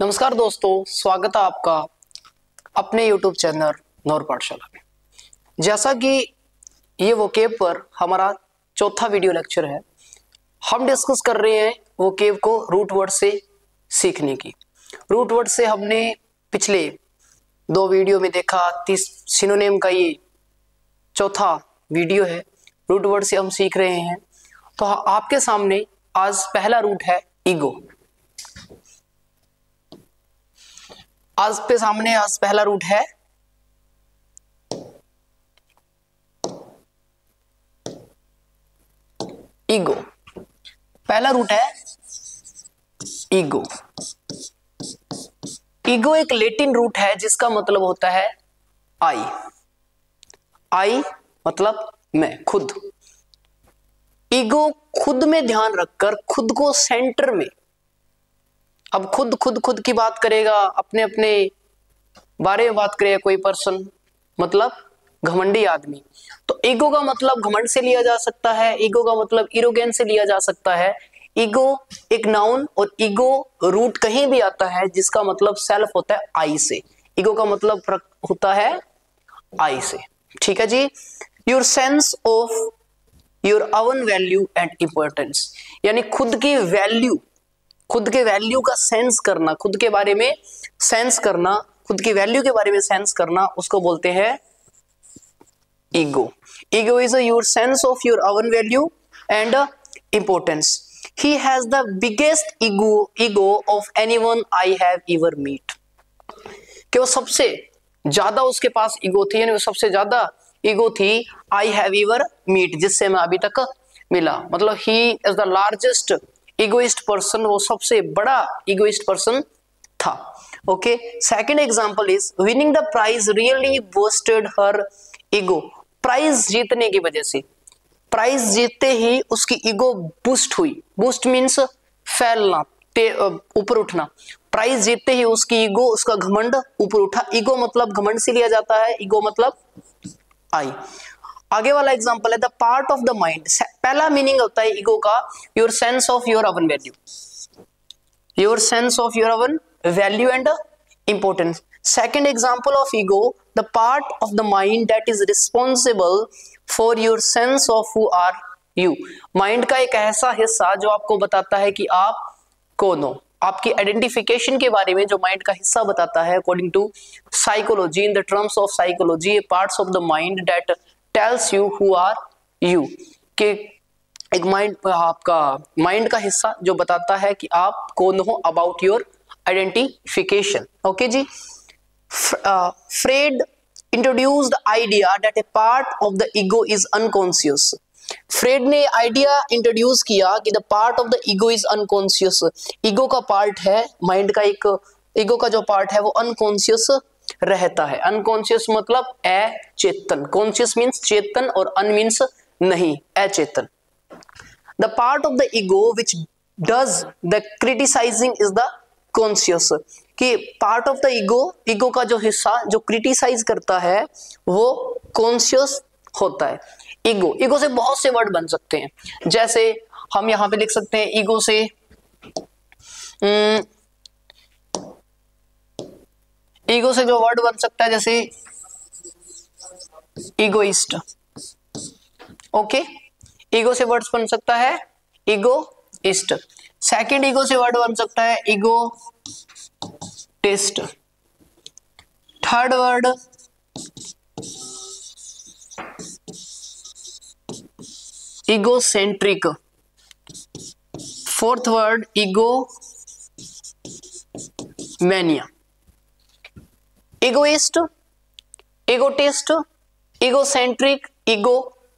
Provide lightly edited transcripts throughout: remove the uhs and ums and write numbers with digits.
नमस्कार दोस्तों, स्वागत है आपका अपने YouTube चैनल नौर पाठशाला में। जैसा कि ये वोकेब पर हमारा चौथा वीडियो लेक्चर है, हम डिस्कस कर रहे हैं वोकेब को रूट वर्ड से सीखने की। रूट वर्ड से हमने पिछले दो वीडियो में देखा, सिनोनिम का ये चौथा वीडियो है। रूट वर्ड से हम सीख रहे हैं। तो आपके सामने आज पहला रूट है ईगो। आज पहला रूट है ईगो। पहला रूट है ईगो। ईगो एक लैटिन रूट है जिसका मतलब होता है आई। आई मतलब मैं, खुद। ईगो खुद में ध्यान रखकर खुद को सेंटर में, अब खुद की बात करेगा, अपने अपने बारे में बात करेगा कोई पर्सन, मतलब घमंडी आदमी। तो ईगो का मतलब घमंड से लिया जा सकता है, ईगो का मतलब इरोगेंस से लिया जा सकता है। ईगो एक नाउन और ईगो रूट कहीं भी आता है जिसका मतलब सेल्फ होता है आई से। ईगो का मतलब होता है आई से। ठीक है जी। Your sense of your own value and importance, यानी खुद की वैल्यू, खुद के वैल्यू का सेंस करना, खुद के बारे में सेंस करना, खुद की वैल्यू के बारे में सेंस करना, उसको बोलते हैं ego. Ego is your sense of your own value and importance. He has the biggest ego of anyone I have ever meet. कि वो सबसे ज्यादा उसके पास ईगो थी, यानी वो सबसे ज्यादा ईगो थी आई हैव एवर मीट, जिससे मैं अभी तक मिला। मतलब he is the largest egoist person, वो सबसे बड़ा इगोइस्ट पर्सन था। Okay, second example is winning the prize really boosted her ego. Prize जीतने की वजह से, प्राइज जीतते ही उसकी ईगो बूस्ट हुई। बूस्ट मींस फैलना, ऊपर उठना। प्राइज जीतते ही उसकी ईगो, उसका घमंड ऊपर उठा। ईगो मतलब घमंड से लिया जाता है, ईगो मतलब आई। आगे वाला एग्जांपल है the part of the mind. पहला मीनिंग होता है ईगो का your sense of your own value, your sense of your own value and importance. Second example of ego the part of the mind that is responsible for your sense of who are you. Mind का एक ऐसा हिस्सा जो आपको बताता है कि आप कौन हो, आपकी आइडेंटिफिकेशन के बारे में जो माइंड का हिस्सा बताता है। According to psychology, in the terms of psychology, parts of the mind that tells you who are you. कि एक माइंड, आपका माइंड का हिस्सा जो बताता है कि आप कौन हो, about your identification. Okay ji. Freud introduced idea that a part of the ego is unconscious. Freud ने आइडिया इंट्रोड्यूस किया कि the part of the ego is unconscious. Ego का पार्ट है, माइंड का एक ईगो का जो पार्ट है वो अनकॉन्शियस रहता है। अनकॉन्शियस मतलब अचेतन। कॉन्शियस मीन्स चेतन और अन मीन्स नहीं, अचेतन। The part of the ego which does the criticising is the conscious. कि part of the ego, ego का जो हिस्सा जो क्रिटिसाइज करता है वो कॉन्शियस होता है। ईगो से बहुत से वर्ड बन सकते हैं, जैसे हम यहां पे लिख सकते हैं ईगो से ईगो से जो वर्ड बन सकता है जैसे इगोइस्ट। ओके, ईगो से वर्ड्स बन सकता है इगोइस्ट। सेकंड ईगो से वर्ड बन सकता है ego test. Third word egocentric. Fourth word ego mania. Egoist, egotist, egocentric, ego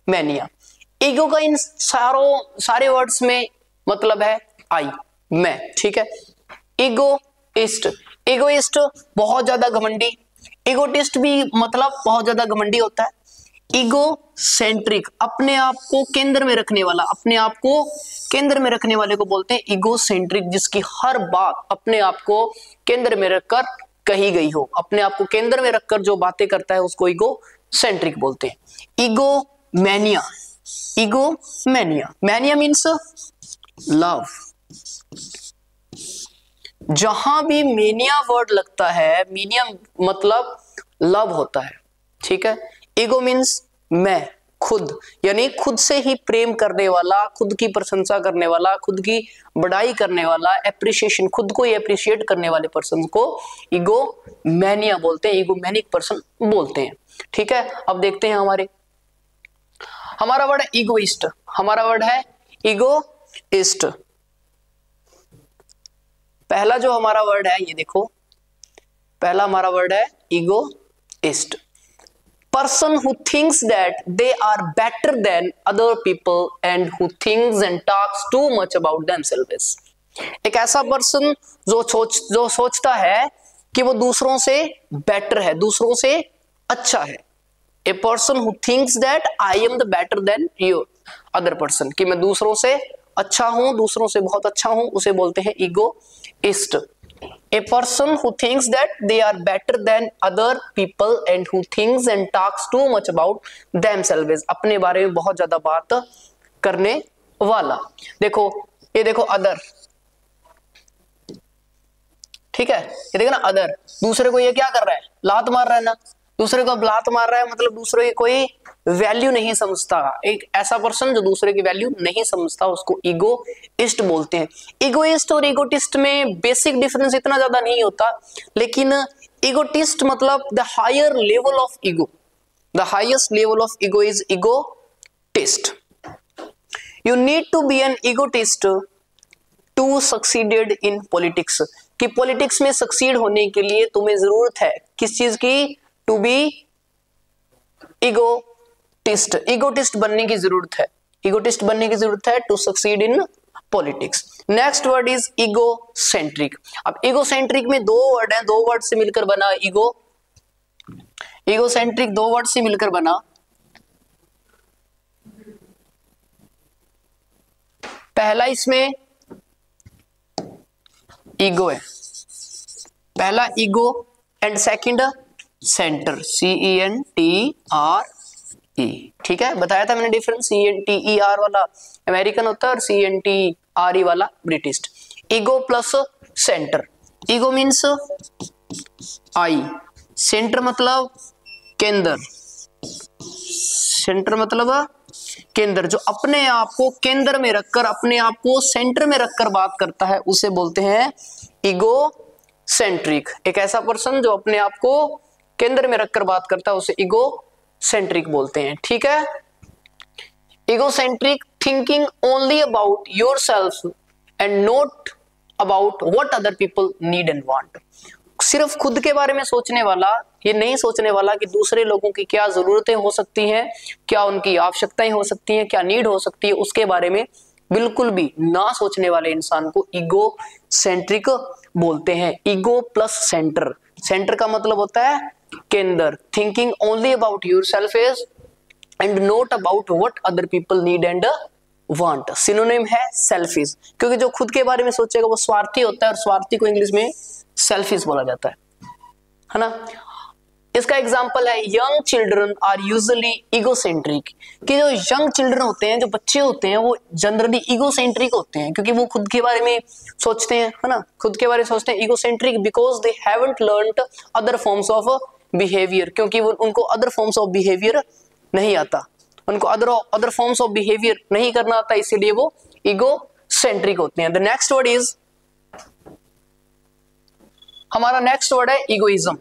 mania. Ego का इन सारे वर्ड्स में मतलब है आई, मैं। ठीक है। इगोइस्ट, इगोइस्ट बहुत ज्यादा घमंडी। इगोटिस्ट भी मतलब बहुत ज्यादा घमंडी होता है। ईगो सेंट्रिक, अपने आप को केंद्र में रखने वाला, अपने आप को केंद्र में रखने वाले को बोलते हैं ईगो सेंट्रिक, जिसकी हर बात अपने आप को केंद्र में रखकर कही गई हो। अपने आप को केंद्र में रखकर जो बातें करता है उसको ईगो सेंट्रिक बोलते हैं। Ego mania, ego mania, mania means love. जहां भी मेनिया वर्ड लगता है, मेनिया मतलब लव होता है, ठीक है। ईगो मीन्स मैं, खुद, यानी खुद से ही प्रेम करने वाला, खुद की प्रशंसा करने वाला, खुद की बड़ाई करने वाला, एप्रिसिएशन, खुद को ही एप्रिशिएट करने वाले पर्सन को ईगो मैनिया बोलते हैं, ईगोमैनिक पर्सन बोलते हैं, ठीक है। अब देखते हैं हमारा वर्ड है ईगोइस्ट, हमारा वर्ड है ईगोइस्ट। पहला जो हमारा वर्ड है, ये देखो, पहला हमारा वर्ड है egoist. Person who thinks that they are better than other people and who thinks and talks too much about themselves. एक ऐसा पर्सन जो सोचता है कि वो दूसरों से बेटर है, दूसरों से अच्छा है। ए person who thinks that I am the better than your other person, कि मैं दूसरों से अच्छा हूं, दूसरों से बहुत अच्छा हूं, उसे बोलते हैं egoist. A person who thinks that they are better than other people and who thinks and talks too much about themselves, अपने बारे में बहुत ज्यादा बात करने वाला। देखो, ये देखो अदर, ठीक है, ये देखो ना अदर, दूसरे को ये क्या कर रहा है, लात मार रहा है ना, दूसरे को लात मार रहा है, मतलब दूसरे की कोई वैल्यू नहीं समझता। एक ऐसा पर्सन जो दूसरे की वैल्यू नहीं समझता, उसको ईगोइस्ट बोलते हैं। ईगोइस्ट और ईगोटिस्ट में बेसिक डिफरेंस इतना ज्यादा नहीं होता, लेकिन ईगोटिस्ट मतलब the higher level of ego, the highest level of ego is egotist. You need to be an egotist to succeeded in politics, कि पॉलिटिक्स में सक्सीड होने के लिए तुम्हें जरूरत है किस चीज की, टू बी ईगोटिस्ट, ईगोटिस्ट बनने की जरूरत है, ईगोटिस्ट बनने की जरूरत है to succeed in politics. Next word is egocentric. अब ईगोसेंट्रिक में दो वर्ड हैं, दो वर्ड से मिलकर बना ईगोसेंट्रिक, दो वर्ड से मिलकर बना। पहला इसमें ईगो है, पहला ego and second centre, CENTRE, ठीक है। बताया था मैंने डिफरेंस, CENTER वाला अमेरिकन होता है और CENTRE वाला British. Ego plus centre, ego means I, centre मतलब केंद्र, सेंटर मतलब केंद्र, जो अपने आप को केंद्र में रखकर, अपने आप को सेंटर में रखकर बात करता है, उसे बोलते हैं ईगोसेंट्रिक। एक ऐसा पर्सन जो अपने आप को केंद्र में रखकर बात करता है, उसे ईगोसेंट्रिक बोलते हैं, ठीक है। Egocentric thinking only about yourself and not about what other people need and want. सिर्फ खुद के बारे में सोचने वाला, ये नहीं सोचने वाला कि दूसरे लोगों की क्या जरूरतें हो सकती हैं, क्या उनकी आवश्यकताएं हो सकती हैं, क्या नीड हो सकती है, उसके बारे में बिल्कुल भी ना सोचने वाले इंसान को ईगोसेंट्रिक बोलते हैं। ईगो प्लस सेंटर, सेंटर का मतलब होता है केंद्र, thinking only about yourself is and not about what other people need and want. Synonym है सेल्फिश, क्योंकि जो खुद के बारे में सोचेगा वो स्वार्थी होता है, और स्वार्थी को इंग्लिश में सेल्फिश बोला जाता है ना। इसका एग्जांपल है young children are usually egocentric, कि जो यंग चिल्ड्रन होते हैं, जो बच्चे होते हैं, वो जनरली ईगोसेंट्रिक होते हैं, क्योंकि वो खुद के बारे में सोचते हैं, है ना, खुद के बारे में सोचते हैं। Egocentric because they haven't learned other forms of behaviour, क्योंकि वो उनको अदर फॉर्म्स ऑफ बिहेवियर नहीं आता, उनको अदर फॉर्म्स ऑफ बिहेवियर नहीं करना आता, इसीलिए वो ईगोसेंट्रिक होते हैं। द नेक्स्ट वर्ड इज, हमारा नेक्स्ट वर्ड है ईगोइज्म।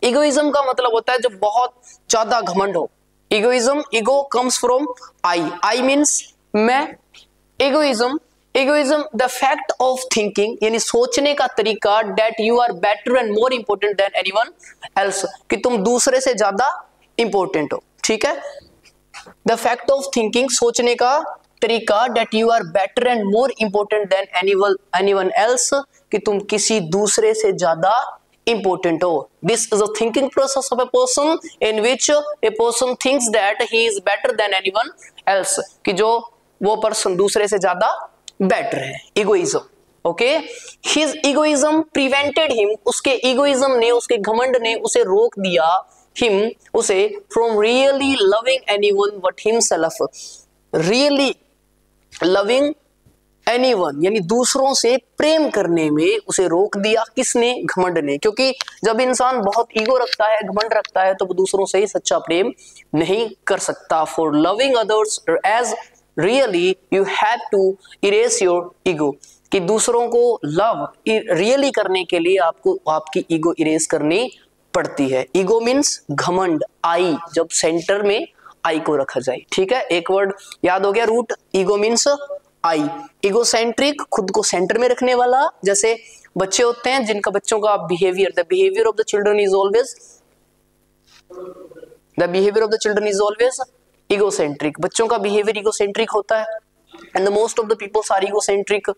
ईगोइज्म का मतलब होता है जो बहुत ज्यादा घमंड हो। Egoism, ego comes from I, I means मैं। Egoism the fact of thinking, यानी सोचने का तरीका, that you are better and more important than anyone else, कि तुम दूसरे से ज्यादा इंपोर्टेंट हो, ठीक है। द फैक्ट ऑफ थिंकिंग, सोचने का तरीका, that you are better and more important than anyone else, कि तुम किसी दूसरे से ज्यादा इंपोर्टेंट हो। This is a thinking process of a person in which a person thinks that he is better than anyone else, कि जो वो पर्सन दूसरे से ज्यादा बेटर है, egoism, okay. His egoism prevented him, उसके इगोइज्म ने, उसके घमंड ने उसे रोक दिया, हिम उसे, from really loving anyone but himself, really loving anyone यानी दूसरों से प्रेम करने में उसे रोक दिया। किसने? घमंड ने। क्योंकि जब इंसान बहुत ईगो रखता है, घमंड रखता है, तो वो दूसरों से सच्चा प्रेम नहीं कर सकता। For loving others as really you have to erase your ego, कि दूसरों को लव रियली करने के लिए आपको आपकी ईगो इरेज करनी पड़ती है। ईगो मीन्स घमंड, आई, जब सेंटर में आई को रखा जाए। ठीक है, एक वर्ड याद हो गया, root. Ego means I. Egocentric, खुद को सेंटर में रखने वाला। जैसे बच्चे होते हैं जिनका, बच्चों का behaviour, the behaviour of the children is always egocentric. बच्चों का बिहेवियर इगोसेंट्रिक होता है। And the most of the peoples are egocentric.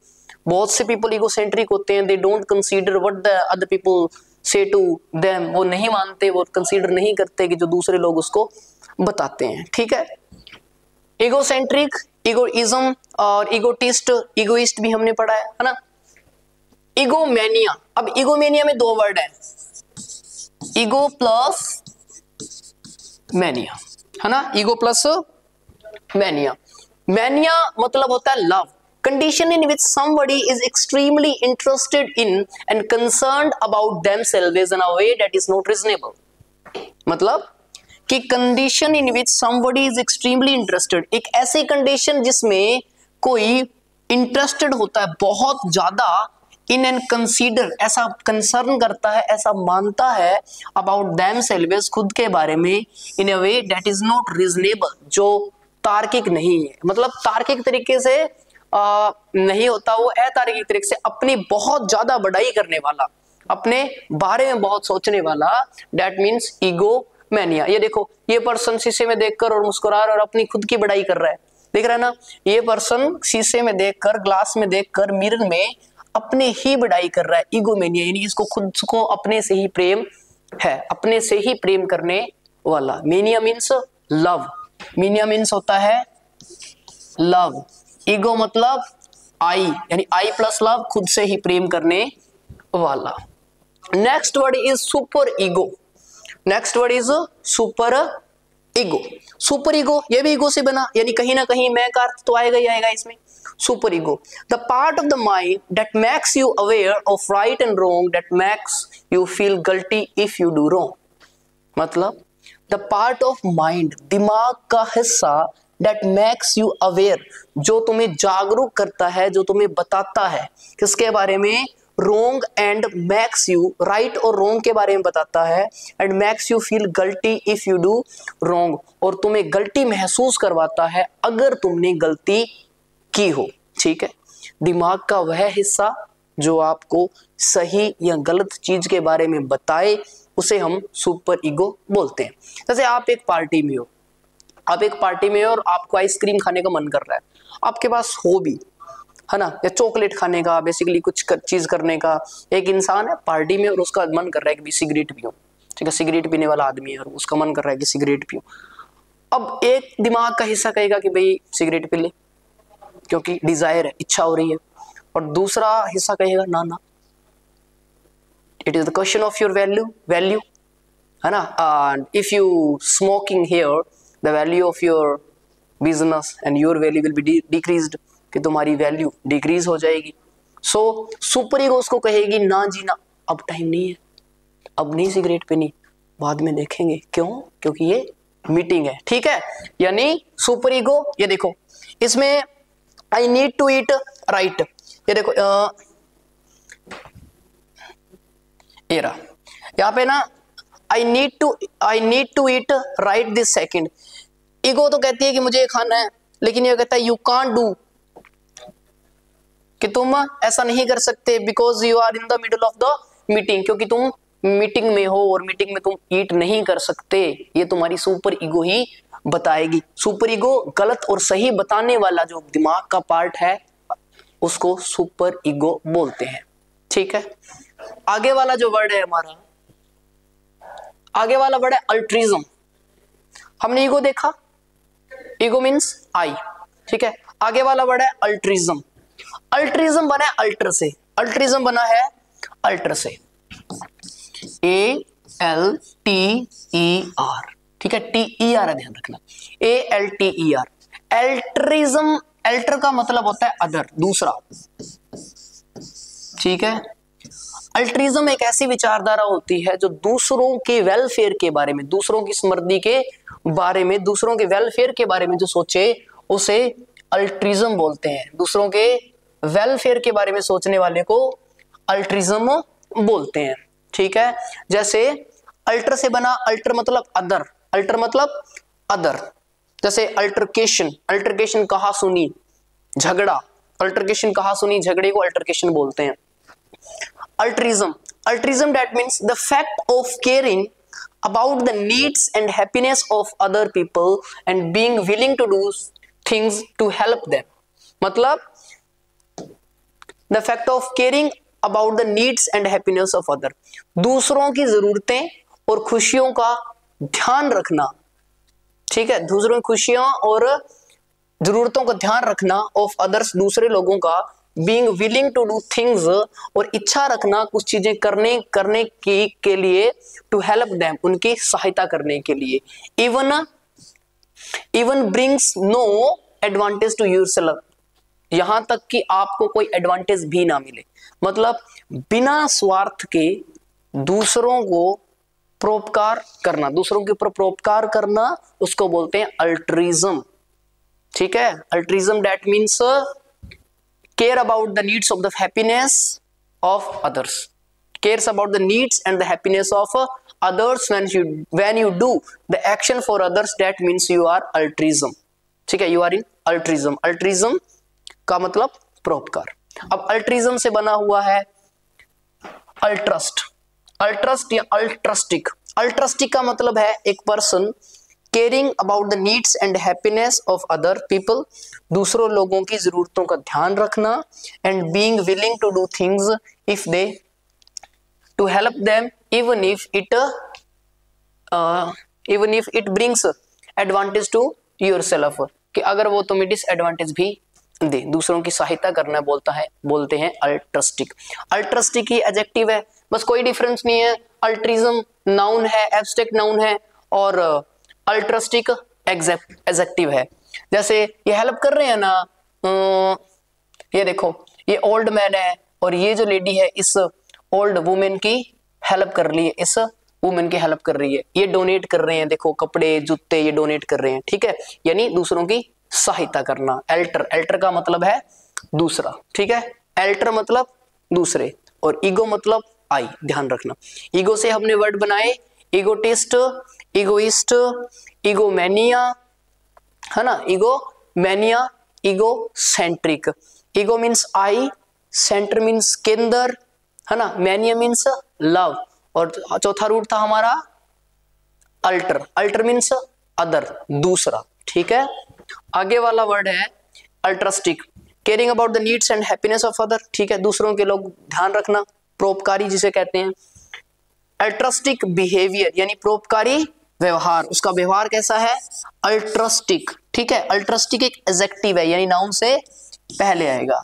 बहुत से पीपल इगोसेंट्रिक होते हैं। They don't consider what the other people say to them. वो नहीं मानते, वो कंसीडर नहीं करते कि जो दूसरे लोग उसको बताते हैं। ठीक है, इगोसेंट्रिक, इगोइज्म और इगोटिस्ट, इगोइस्ट भी हमने पढ़ा है ना। इगोमेनिया, अब इगोमेनिया में दो वर्ड है, ईगो प्लस मैनिया, है ना। Ego plus mania. मैनिया मतलब होता है love, condition in which somebody is extremely interested in and concerned about themselves in a way that is not reasonable। मतलब कि condition in which somebody is extremely interested, एक ऐसी condition जिसमें कोई interested होता है बहुत ज्यादा, in and consider, ऐसा concern करता है, ऐसा मानता है about themselves, खुद के बारे में, in a way that is not reasonable, जो तार्किक नहीं है। मतलब तार्किक तरीके से नहीं होता, वो अतार्किक तरीके से अपनी बहुत ज्यादा बड़ाई करने वाला, अपने बारे में बहुत सोचने वाला, दैट मीन्स ईगोमेनिया। ये देखो, ये पर्सन शीशे में देखकर और मुस्कुरा रहा है और अपनी खुद की बड़ाई कर रहा है, देख रहा है ना। ये पर्सन शीशे में देखकर, ग्लास में देखकर, मिरर में अपने ही बड़ाई कर रहा है, ईगोमेनिया, यानी इसको खुद को अपने से ही प्रेम है, अपने से ही प्रेम करने वाला। Mania means love, mania means होता है लव। ईगो मतलब आई, यानी आई प्लस लव, खुद से ही प्रेम करने वाला। Next word is super ego. Next word is super ego. Super ego, ये भी ईगो से बना, यानी कहीं ना कहीं मैं का अर्थ तो आएगा ही आएगा इसमें। Super ego, the part of the mind that makes you aware of right and wrong, that makes you feel guilty if you do wrong. मतलब द पार्ट ऑफ माइंड, दिमाग का हिस्सा, that makes you aware, जो तुम्हें जागरूक करता है, जो तुम्हें बताता है किसके बारे में, wrong, and makes you right और wrong के बारे में बताता है, and makes you feel guilty if you do wrong, और तुम्हें गलती महसूस करवाता है अगर तुमने गलती की हो। ठीक है, दिमाग का वह हिस्सा जो आपको सही या गलत चीज के बारे में बताए, उसे हम सुपर ईगो बोलते हैं। जैसे आप एक पार्टी में हो, आप एक पार्टी में हो और आपको आइसक्रीम खाने का मन कर रहा है, आपके पास हो भी, है ना, या चॉकलेट खाने का, बेसिकली कुछ चीज करने का। एक इंसान है पार्टी में और उसका मन कर रहा है कि सिगरेट पियो, ठीक है, सिगरेट पीने वाला आदमी है और उसका मन कर रहा है कि सिगरेट पियो। अब एक दिमाग का हिस्सा कहेगा कि भाई सिगरेट पी ले, क्योंकि डिजायर है, इच्छा हो रही है, और दूसरा हिस्सा कहेगा ना ना, it is the question of your value, है ना। And if you smoking here, the value of your business and your value will be decreased, कि तुम्हारी वैल्यू डिक्रीज हो जाएगी। सो सुपर ईगो उसको कहेगी ना जी ना, अब टाइम नहीं है, अब नहीं सिगरेट पीनी, बाद में देखेंगे। क्यों? क्योंकि ये मीटिंग है। ठीक है, यानी सुपर ईगो, ये देखो इसमें I need to eat right, ये देखो ये रहा, यहाँ पे ना I need to eat right this second। Ego तो कहती है कि मुझे खाना है, लेकिन ये कहता है you can't do, कि तुम ऐसा नहीं कर सकते, because you are in the middle of the meeting, क्योंकि तुम मीटिंग में हो और मीटिंग में तुम ईट नहीं कर सकते। ये तुम्हारी सुपर ईगो ही बताएगी। सुपर ईगो गलत और सही बताने वाला जो दिमाग का पार्ट है, उसको सुपर ईगो बोलते हैं। ठीक है, आगे वाला जो वर्ड है हमारा, आगे वाला वर्ड है अल्ट्रिज्म। हमने ईगो देखा, ईगो मीन्स आई, ठीक है। आगे वाला वर्ड है अल्ट्रिज्म। अल्ट्रिज्म बना है अल्टर से, अल्ट्रिज्म बना है अल्टर से, ALTER, ठीक है, TER है, ध्यान रखना, ALTER। अल्ट्रिज्म अल्टर का मतलब होता है अदर, दूसरा, ठीक है। अल्ट्रिज्म एक ऐसी विचारधारा होती है जो दूसरों के वेलफेयर के बारे में, दूसरों की समृद्धि के बारे में, दूसरों के वेलफेयर के बारे में जो सोचे उसे अल्ट्रिज्म बोलते हैं। दूसरों के वेलफेयर के बारे में सोचने वाले को अल्ट्रिज्म बोलते हैं, ठीक है। जैसे अल्टर से बना, अल्टर मतलब अदर, अल्टर मतलब अदर। जैसे अल्टरकेशन, अल्टरकेशन कहा सुनी, झगड़ा, अल्टरकेशन कहा सुनी झगड़े को अल्टरकेशन बोलते हैं। Altruism, altruism that means the fact of caring about the needs and happiness of other people and being willing to do things to help them। मतलब the fact of caring about the needs and happiness of other, दूसरों की जरूरतें और खुशियों का ध्यान रखना, ठीक है, दूसरों की खुशियों और जरूरतों का ध्यान रखना, ऑफ अदर्स दूसरे लोगों का, being willing to do things और इच्छा रखना कुछ चीजें करने के लिए, टू हेल्प देम उनकी सहायता करने के लिए, even brings no advantage to yourself, यहां तक कि आपको कोई एडवांटेज भी ना मिले। मतलब बिना स्वार्थ के दूसरों को परोपकार करना, दूसरों के ऊपर परोपकार करना, उसको बोलते हैं अल्ट्रिज्म, ठीक है। Altruism that means care about the needs of the happiness of others, cares about the needs and the happiness of others, when you do the action for others, that means you are altruism, ठीक है, you are in altruism। altruism का मतलब परोपकार। अब altruism से बना हुआ है अल्ट्रस्ट, अल्ट्रस्ट या अल्ट्रस्टिक। अल्ट्रस्टिक का मतलब है एक person caring about the needs and happiness of other people, दूसरों लोगों की जरूरतों का ध्यान रखना, and being willing to do things if they to help them even if it brings advantage to yourself, कि अगर वो तुम्हें डिसएडवांटेज भी दे, दूसरों की सहायता करना बोलते हैं अल्ट्रस्टिक। अल्ट्रस्टिक ही एडजेक्टिव है, बस कोई डिफरेंस नहीं है। अल्ट्रिज्म नाउन है, एब्स्ट्रैक्ट नाउन है, और अल्ट्रस्टिक एडजेक्टिव है। जैसे ये हेल्प कर रहे हैं ना, ये देखो ये ओल्ड मैन है और ये जो लेडी है इस ओल्ड वुमेन की हेल्प कर रही है, इस वुमेन की हेल्प कर रही है, ये डोनेट कर रहे हैं, देखो कपड़े जूते ये डोनेट कर रहे हैं, ठीक है, यानी दूसरों की सहायता करना। एल्टर, एल्टर का मतलब है दूसरा, ठीक है, एल्टर मतलब दूसरे, और ईगो मतलब आई, ध्यान रखना। ईगो से हमने वर्ड बनाए ईगोटिस्ट, इगोइस्ट, ईगोमेनिया, है ना, egomania, egocentric. Ego means I, centre means केंद्र, है ना, मैनिया मीन्स लव, और चौथा रूट था हमारा अल्टर, अल्टर मीन्स अदर, दूसरा, ठीक है। आगे वाला वर्ड है altruistic, caring about the needs and happiness of other, ठीक है, दूसरों के लोग ध्यान रखना, परोपकारी जिसे कहते हैं। अल्ट्रस्टिक बिहेवियर यानी परोपकारी व्यवहार, उसका व्यवहार कैसा है, अल्ट्रस्टिक, ठीक है। अल्ट्रस्टिक एक एडजेक्टिव है, यानी नाउन से पहले आएगा,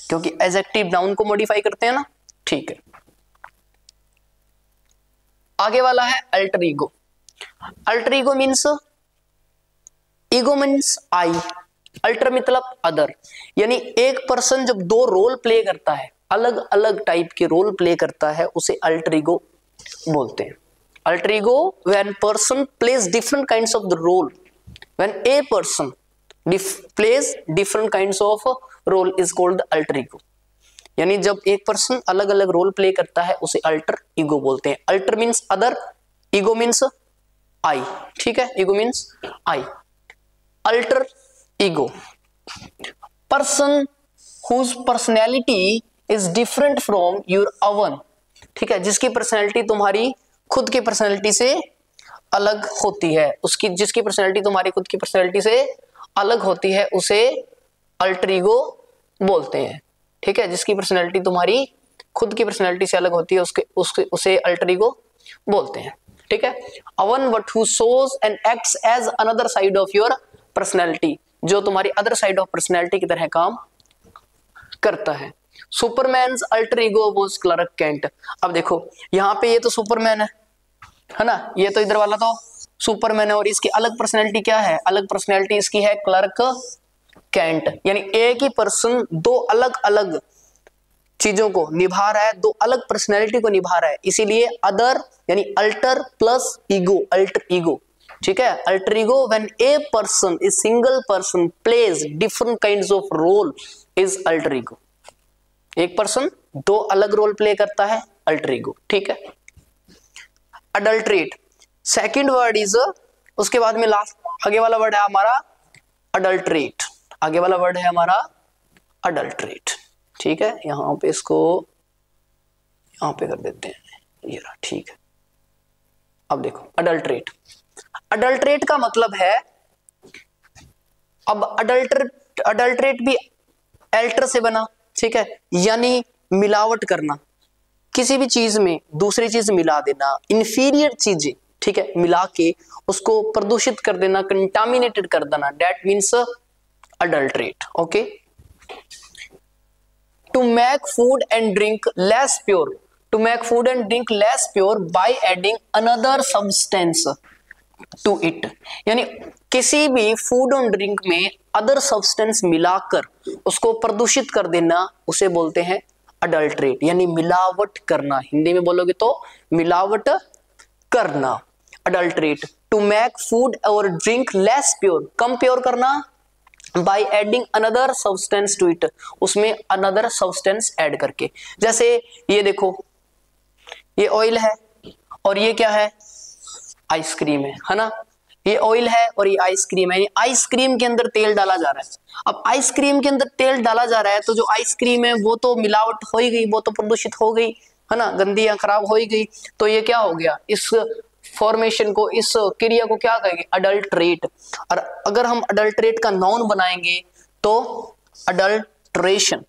क्योंकि एडजेक्टिव नाउन को मॉडिफाई करते हैं ना, ठीक है। आगे वाला है alter ego. Alter ego means, ego means I, alter मतलब अदर, यानी एक पर्सन जब दो रोल प्ले करता है, अलग अलग टाइप के रोल प्ले करता है, उसे अल्टर ईगो बोलते हैं। Alter ego when person plays different kinds of the role, when a person plays different kinds of role is called alter ego, यानी जब एक पर्सन अलग अलग रोल प्ले करता है उसे अल्टर ईगो बोलते हैं। Alter means other, ego means I, ठीक है, ego means I. Alter ego, person whose personality is different from your own, ठीक है, जिसकी पर्सनैलिटी तुम्हारी खुद की पर्सनैलिटी से अलग होती है, उसकी जिसकी पर्सनैलिटी तुम्हारी खुद की पर्सनैलिटी से अलग होती है उसे अल्टर ईगो बोलते हैं, ठीक है, जिसकी पर्सनैलिटी तुम्हारी खुद की पर्सनैलिटी से अलग होती है उसे अल्टर ईगो बोलते हैं, ठीक है। One what who shows and acts as another side of your personality, जो तुम्हारी अदर साइड ऑफ पर्सनैलिटी की तरह काम करता है। Superman's alter ego was Clark Kent. अब देखो यहाँ पे ये तो सुपरमैन है ना, ये तो इधर वाला तो सुपरमैन है, और इसकी अलग पर्सनैलिटी क्या है, अलग पर्सनैलिटी इसकी है क्लार्क कैंट, यानी एक ही पर्सन दो अलग अलग चीजों को निभा रहा है, दो अलग पर्सनैलिटी को निभा रहा है, इसीलिए अदर यानी alter plus ego, alter ego, ठीक है। Alter ego when a person, a single person plays different kinds of role is alter ego. एक पर्सन दो अलग रोल प्ले करता है, अल्टर ईगो, ठीक है। अडल्ट्रेट सेकंड वर्ड इज, उसके बाद में लास्ट आगे वाला वर्ड है हमारा अडल्ट्रेट, आगे वाला वर्ड है हमारा अडल्ट्रेट, ठीक है। यहां पे इसको यहां पे कर देते हैं, ये रहा, ठीक है। अब देखो अडल्ट्रेट, अडल्ट्रेट का मतलब है, अब अडल्ट्रेट भी अल्टर से बना, ठीक है, यानी मिलावट करना, किसी भी चीज में दूसरी चीज मिला देना, इंफीरियर चीजें, ठीक है, मिला के उसको प्रदूषित कर देना, कंटामिनेटेड कर देना, that means adulterate, okay. To make food and drink less pure, to make food and drink less pure by adding another substance to it, यानी किसी भी फूड और ड्रिंक में अदर सब्सटेंस मिलाकर उसको प्रदूषित कर देना, उसे बोलते हैं अडल्ट्रेट, यानी मिलावट करना, हिंदी में बोलोगे तो मिलावट करना, adulterate. To make food or drink less pure, कम प्योर करना, by adding another substance to it, उसमें अनदर सब्सटेंस ऐड करके। जैसे ये देखो, ये ऑयल है और ये क्या है, आइसक्रीम है ना, ये ऑयल है और ये आइसक्रीम है, आइसक्रीम के अंदर तेल डाला जा रहा है। अब आइसक्रीम के अंदर तेल डाला जा रहा है तो जो आइसक्रीम है वो तो मिलावट हो ही गई, वो तो प्रदूषित हो गई, है ना, गंदी या खराब हो ही गई, तो ये क्या हो गया, इस फॉर्मेशन को, इस क्रिया को क्या कहेंगे, अडल्ट्रेट। और अगर हम अडल्ट्रेट का नाउन बनाएंगे तो अडल्ट्रेशन,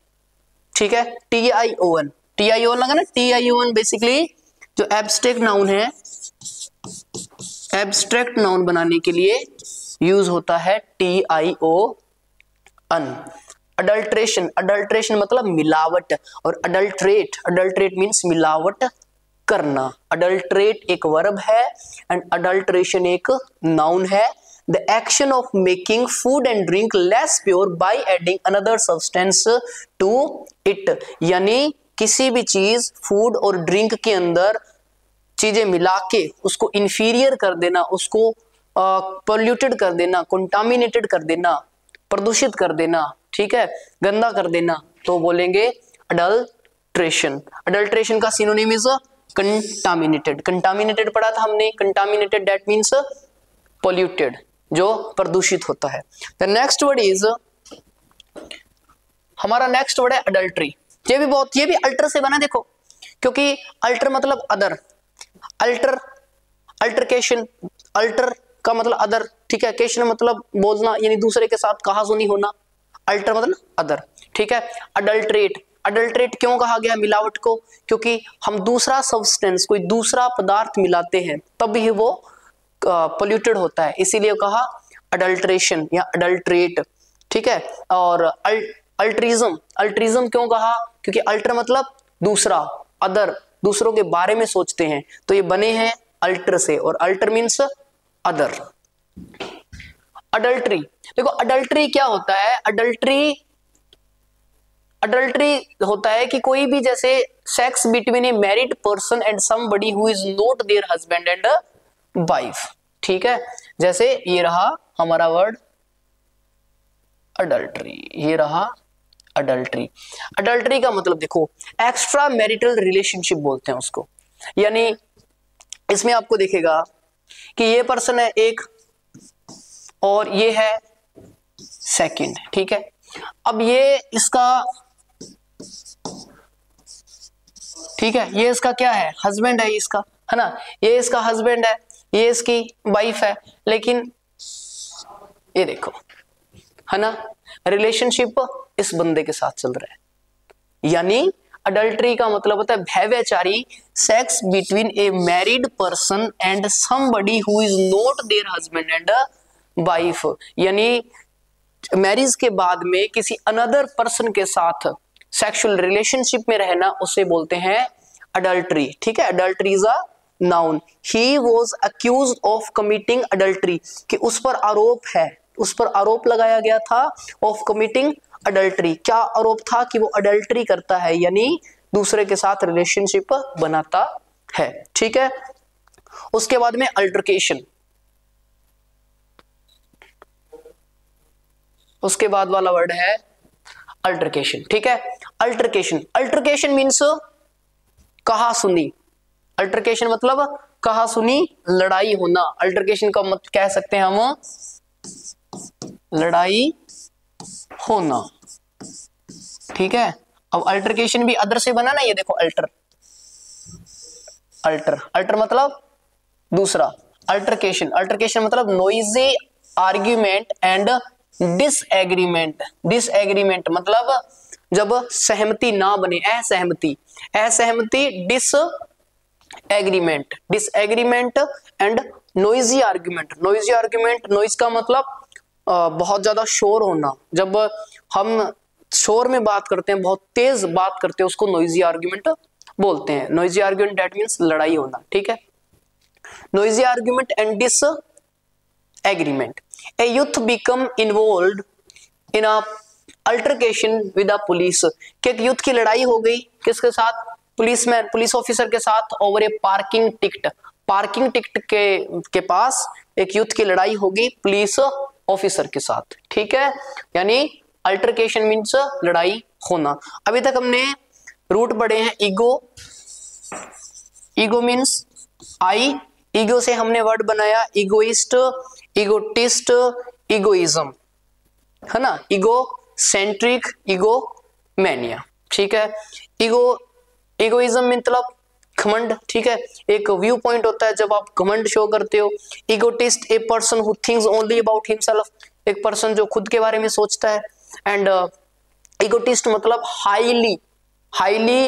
ठीक है, TION, TION लगा ना, TION बेसिकली जो एब्स्ट्रैक्ट नाउन है, एब्स्ट्रैक्ट नाउन बनाने के लिए यूज होता है TION। अडल्ट्रेशन, अडल्ट्रेशन मतलब मिलावट, और अडल्ट्रेट, अडल्ट्रेट मीन्स मिलावट करना। अडल्ट्रेट एक वर्ब है एंड अडल्ट्रेशन एक नाउन है। The action of making food and drink less pure by adding another substance to it, यानी किसी भी चीज फूड और ड्रिंक के अंदर चीजें मिला के उसको इंफीरियर कर देना, उसको पोल्यूटेड कर देना, कंटामिनेटेड कर देना, प्रदूषित कर देना, ठीक है, गंदा कर देना, तो बोलेंगे अडल्ट्रेशन। अडल्ट्रेशन का सिनोनिम इज कंटामिनेटेड, कंटामिनेटेड पढ़ा था हमने, कंटामिनेटेड दैट मीन्स पोल्यूटेड, जो प्रदूषित होता है। द नेक्स्ट वर्ड इज, हमारा नेक्स्ट वर्ड है अडल्ट्री। ये भी अल्टर से बना, देखो, क्योंकि अल्टर मतलब अदर, अल्टर, अल्टरकेशन, अल्टर का मतलब अदर, ठीक है, केशन मतलब बोलना, यानी दूसरे के साथ कहासुनी होना, अल्टर मतलब अदर, ठीक है। अडल्ट्रेट, अडल्ट्रेट क्यों कहा गया मिलावट को, क्योंकि हम दूसरा सब्सटेंस, कोई दूसरा पदार्थ मिलाते हैं तब ही वो पोल्यूटेड होता है, इसीलिए कहा अडल्ट्रेशन या अडल्ट्रेट, ठीक है। और अल्ट्रिज्म, अल्ट्रिज्म क्यों कहा, क्योंकि अल्टर मतलब दूसरा, अदर, दूसरों के बारे में सोचते हैं, तो ये बने हैं अल्टर से, और अल्टर मीन्स अदर। अडल्ट्री, देखो अडल्ट्री क्या होता है, अडल्ट्री, अडल्ट्री होता है कि कोई भी जैसे sex between A married person and somebody who is not there husband and wife, ठीक है। जैसे ये रहा हमारा वर्ड अडल्ट्री, ये रहा अडल्ट्री। अडल्ट्री का मतलब देखो एक्स्ट्रा मैरिटल रिलेशनशिप बोलते हैं उसको, यानी इसमें आपको दिखेगा कि ये पर्सन है एक और ये है सेकंड, ठीक है। अब ये इसका, ठीक है, ये इसका क्या है, हस्बैंड है इसका, है ना, ये इसका हस्बैंड है, ये इसकी वाइफ है, लेकिन ये देखो, है ना, रिलेशनशिप इस बंदे के साथ चल रहा है, यानी अडल्ट्री का मतलब होता है व्यभिचारी, sex between A married person and somebody who is not there husband and wife, यानी मैरिज के बाद में किसी अनदर पर्सन के साथ सेक्सुअल रिलेशनशिप में रहना, उसे बोलते हैं अडल्ट्री, ठीक है। Adultery is a noun. He was accused of committing adultery, कि उस पर आरोप है, उस पर आरोप लगाया गया था ऑफ कमिटिंग अडल्ट्री। क्या आरोप था? कि वो अडल्ट्री करता है, यानी दूसरे के साथ रिलेशनशिप बनाता है। ठीक है, उसके बाद में अल्टरकेशन, उसके बाद वाला वर्ड है अल्टरकेशन। ठीक है, अल्टरकेशन, अल्टरकेशन मीन्स कहा सुनी। अल्टरकेशन मतलब कहा सुनी लड़ाई होना। अल्टरकेशन का मतलब कह सकते हैं हम लड़ाई होना। ठीक है, अब अल्टरकेशन भी अदर से बना ना, ये देखो अल्टर, अल्टर, अल्टर मतलब दूसरा। अल्टरकेशन, अल्टरकेशन मतलब noisy argument and disagreement. Disagreement मतलब जब सहमति ना बने, असहमति, असहमति, disagreement, disagreement and noisy argument. Noisy argument, noise का मतलब बहुत ज्यादा शोर होना। जब हम शोर में बात करते हैं, बहुत तेज बात करते हैं, उसको नॉइजी आर्ग्यूमेंट बोलते हैं। नॉइजी आर्ग्यूमेंट दैट मींस लड़ाई होना। ठीक है, noisy argument and disagreement. A youth become involved in a altercation with a police. कि एक यूथ की लड़ाई हो गई किसके साथ? पुलिसमैन, पुलिस ऑफिसर के साथ ओवर ए पार्किंग टिकट। पार्किंग टिकट के पास एक यूथ की लड़ाई होगी पुलिस ऑफिसर के साथ। ठीक है, यानी अल्टरकेशन मीन्स लड़ाई होना। अभी तक हमने रूट पढ़े हैं ईगो, ईगो मीन्स आई, ईगो से हमने वर्ड बनाया इगोइस्ट, इगोटिस्ट, इगोइज्म, है ना, ईगो सेंट्रिक, ईगो मैनिया। ठीक है, ईगो, इगोइज्म मतलब घमंड। ठीक है, एक व्यू पॉइंट होता है जब आप घमंड शो करते हो। Egotist, a person who thinks only about himself, एक पर्सन जो खुद के बारे में सोचता है। एंड इगोटिस्ट मतलब हाईली, हाईली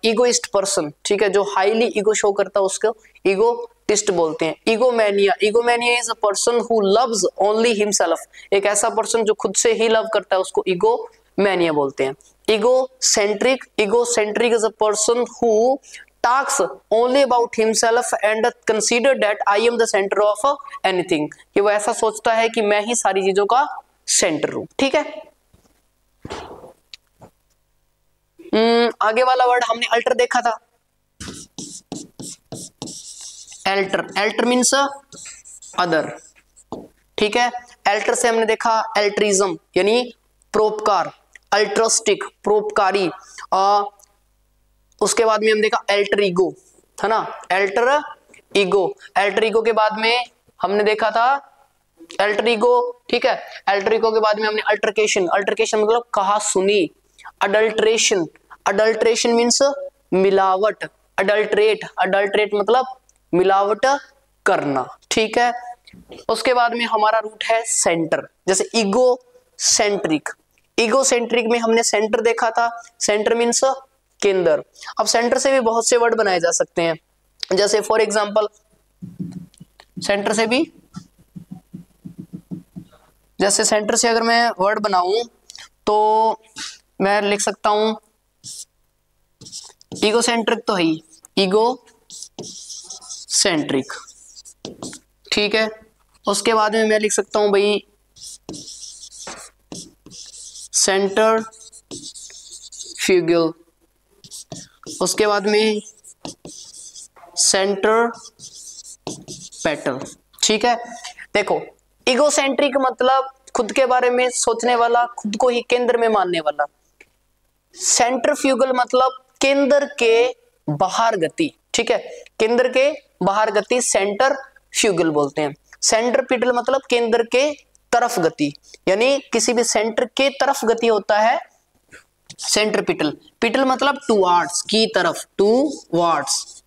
इगोइस्ट पर्सन। ठीक है, जो हाईली ईगो शो करता है उसको इगोटिस्ट बोलते हैं। Egomania, egomania is a person who loves only himself, एक ऐसा पर्सन जो खुद से ही लव करता है उसको ईगोमैनिया बोलते हैं। Egocentric, egocentric is a person who talks only about himself and consider that I am the center of anything, कि वो ऐसा सोचता है कि मैं ही सारी चीजों का सेंटर हूं। ठीक है, आगे वाला वर्ड हमने अल्टर देखा था, एल्टर, एल्टर मीन्स अदर। ठीक है, एल्टर से हमने देखा एल्ट्रिज्म यानी परोपकार, अल्ट्रस्टिक परोपकारी। उसके बाद में हम देखा एल्टर ईगो, है ना, एल्टर ईगो। एल्टर ईगो के बाद में हमने देखा था एल्टर ईगो। ठीक है, एल्टर ईगो के बाद में हमने अल्टरकेशन, अल्टरकेशन मतलब कहा सुनी। अडल्ट्रेशन, अडल्ट्रेशन मीन्स मिलावट। अडल्ट्रेट, अडल्ट्रेट मतलब मिलावट करना। ठीक है, उसके बाद में हमारा रूट है सेंटर, जैसे ईगो सेंट्रिक। ईगो सेंट्रिक में हमने सेंटर देखा था, सेंटर मीन्स केंद्र। अब सेंटर से भी बहुत से वर्ड बनाए जा सकते हैं, जैसे फॉर एग्जांपल सेंटर से भी, जैसे सेंटर से अगर मैं वर्ड बनाऊं तो मैं लिख सकता हूं ईगो सेंट्रिक, तो है ईगो सेंट्रिक। ठीक है, उसके बाद में मैं लिख सकता हूं भाई सेंटर फ्यूगल, उसके बाद में सेंटर पेटल। ठीक है, देखो इगोसेंट्रिक मतलब खुद के बारे में सोचने वाला, खुद को ही केंद्र में मानने वाला। सेंट्रीफ्यूगल मतलब केंद्र के बाहर गति। ठीक है, केंद्र के बाहर गति सेंटर फ्यूगल बोलते हैं। सेंट्रीपिटल मतलब केंद्र के तरफ गति, यानी किसी भी सेंटर के तरफ गति होता है सेंट्रीपिटल। पिटल मतलब टुवार्ड्स, की तरफ, टुवार्ड्स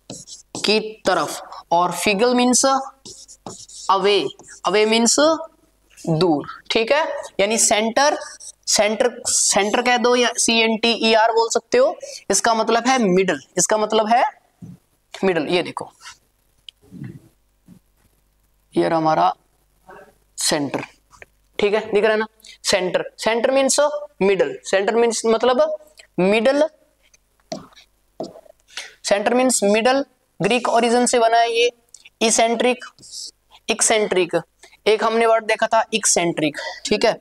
की तरफ। और फिगल मीन्स अवे, अवे मीन्स दूर। ठीक है, यानी सेंटर, सेंटर, सेंटर कह दो या CNTER बोल सकते हो, इसका मतलब है मिडल, इसका मतलब है मिडल। ये देखो ये हमारा सेंटर। ठीक है, दिख रहा है ना, centre, centre means middle, centre means मतलब middle, centre means middle. Greek origin से बना है ये। इसेंट्रिक, इक्सेंट्रिक, एक हमने वर्ड देखा था इक्सेंट्रिक, ठीक है,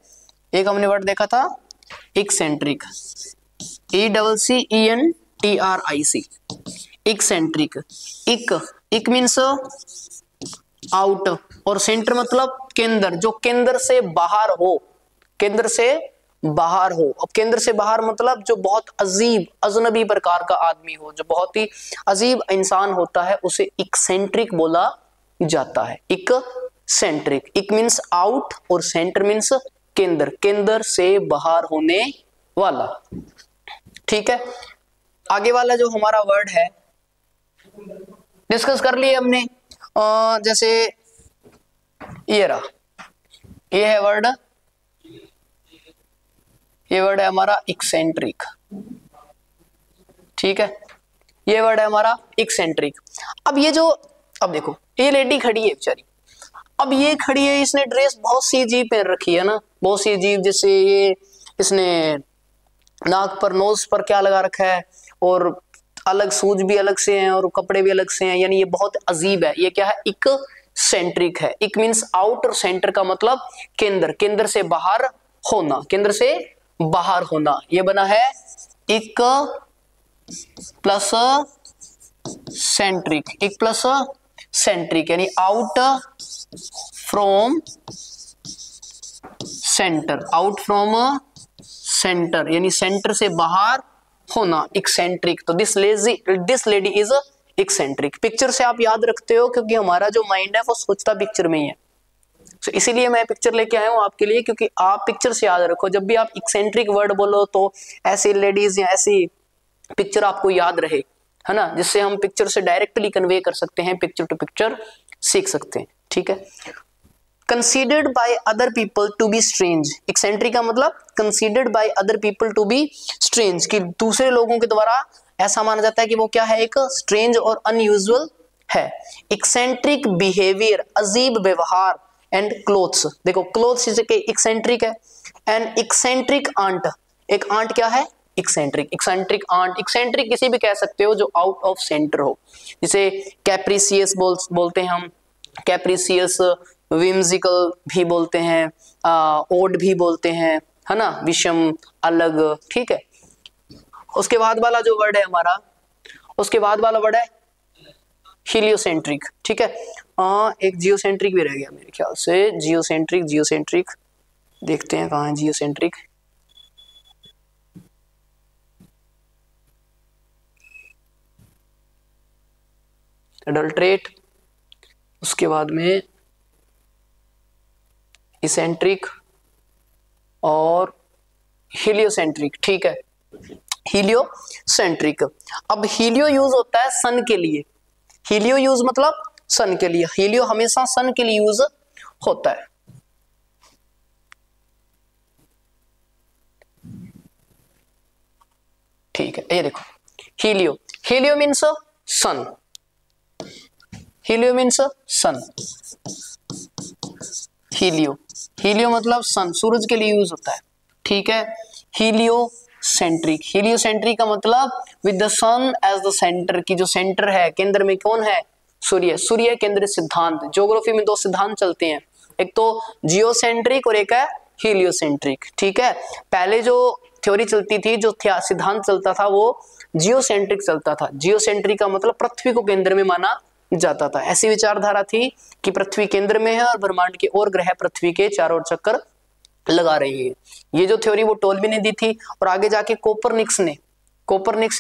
एक हमने वर्ड देखा था इक्सेंट्रिक, ECCENTRIC, इक्सेंट्रिक। इक मीन्स आउट और सेंटर मतलब केंद्र, जो केंद्र से बाहर हो, केंद्र से बाहर हो। अब केंद्र से बाहर मतलब जो बहुत अजीब अजनबी प्रकार का आदमी हो, जो बहुत ही अजीब इंसान होता है, उसे इक्सेंट्रिक बोला जाता है। इक्सेंट्रिक, इक मीन्स आउट और सेंटर मीन्स केंद्र, केंद्र से बाहर होने वाला, ठीक है। आगे वाला जो हमारा वर्ड है डिस्कस कर लिए हमने, जैसे ये रहा, ये है वर्ड, ये वर्ड है हमारा इक्सेंट्रिक, ठीक है, ये वर्ड है हमारा इक्सेंट्रिक। अब ये जो, अब देखो ये लेडी खड़ी है बेचारी, अब ये खड़ी है, इसने ड्रेस बहुत सी अजीब पहन रखी है ना, बहुत सी अजीब, जैसे ये इसने नाक पर, नोज पर क्या लगा रखा है, और अलग शूज भी अलग से हैं और कपड़े भी अलग से हैं, यानी ये बहुत अजीब है। ये क्या है? इक्सेंट्रिक है। इक मीन्स आउट और सेंटर का मतलब केंद्र, केंद्र से बाहर होना, केंद्र से बाहर होना। ये बना है इक प्लस सेंट्रिक, इक प्लस सेंट्रिक यानी out from centre, out from centre यानी सेंटर से बाहर होना, इक्सेंट्रिक। तो दिस लेडी इज इक्सेंट्रिक। पिक्चर से आप याद रखते हो क्योंकि हमारा जो माइंड है वो सोचता पिक्चर में ही है, तो इसीलिए मैं पिक्चर लेके आया हूं आपके लिए, क्योंकि आप पिक्चर से याद रखो। जब भी आप इक्सेंट्रिक वर्ड बोलो तो ऐसी लेडीज या ऐसी पिक्चर आपको याद रहे, है ना, जिससे हम पिक्चर से डायरेक्टली कन्वे कर सकते हैं, पिक्चर टू पिक्चर सीख सकते हैं, ठीक है। Considered by other people to be strange, eccentric का मतलब considered by other people to be strange, कि दूसरे लोगों के द्वारा ऐसा माना जाता है कि वो क्या है, एक स्ट्रेंज और अनयूजुअल है। इक्सेंट्रिक बिहेवियर, अजीब व्यवहार, एंड क्लोथ्स, देखो क्लोथ्स इक्सेंट्रिक है। एंड इक्सेंट्रिक आंट, एक आंट क्या है? इक्सेंट्रिक, इक्सेंट्रिक आंट। इक्सेंट्रिक किसी भी कह सकते हो जो आउट ऑफ सेंटर हो, जिसे कैप्रिसियस बोलते हैं हम, कैप्रिसियस, विम्सिकल भी बोलते हैं, ओड भी बोलते हैं, है ना, विषम, अलग, ठीक है। उसके बाद वाला जो वर्ड है हमारा, उसके बाद वाला वर्ड है हीलियोसेंट्रिक, ठीक है। एक जियोसेंट्रिक भी रह गया मेरे ख्याल से, जियोसेंट्रिक, जियोसेंट्रिक देखते हैं कहाँ है जियोसेंट्रिक। एडल्ट्रेट, उसके बाद में इसेंट्रिक और हीलियोसेंट्रिक, ठीक है, हीलियोसेंट्रिक। अब हीलियो यूज होता है सन के लिए, हीलियो यूज मतलब सन के लिए, हीलियो हमेशा सन के लिए यूज होता है। ठीक है, ये देखो हीलियो, हीलियो मीन्स सन, हीलियो मीन्स सन, हीलियो, हीलियो मतलब सन, सूरज के लिए यूज होता है, ठीक है। हीलियोसेंट्रिक, हीलियोसेंट्रिक का मतलब with the sun as the centre, की जो सेंटर है, केंद्र में कौन है? सूर्य, सूर्य केंद्रित सिद्धांत। ज्योग्राफी में दो सिद्धांत चलते हैं, एक तो जियोसेंट्रिक और एक है हीलियोसेंट्रिक, ठीक है। पहले जो थ्योरी चलती थी, जो सिद्धांत चलता था, वो जियोसेंट्रिक चलता था। जियोसेंट्रिक का मतलब पृथ्वी को केंद्र में माना जाता था। ऐसी विचारधारा थी कि पृथ्वी केंद्र में है और ब्रह्मांड के और ग्रह पृथ्वी के चारों ओर चक्कर लगा रही है। ये जो थ्योरी वो टोल्बी ने दी थी, और आगे जाके कोपरनिक्स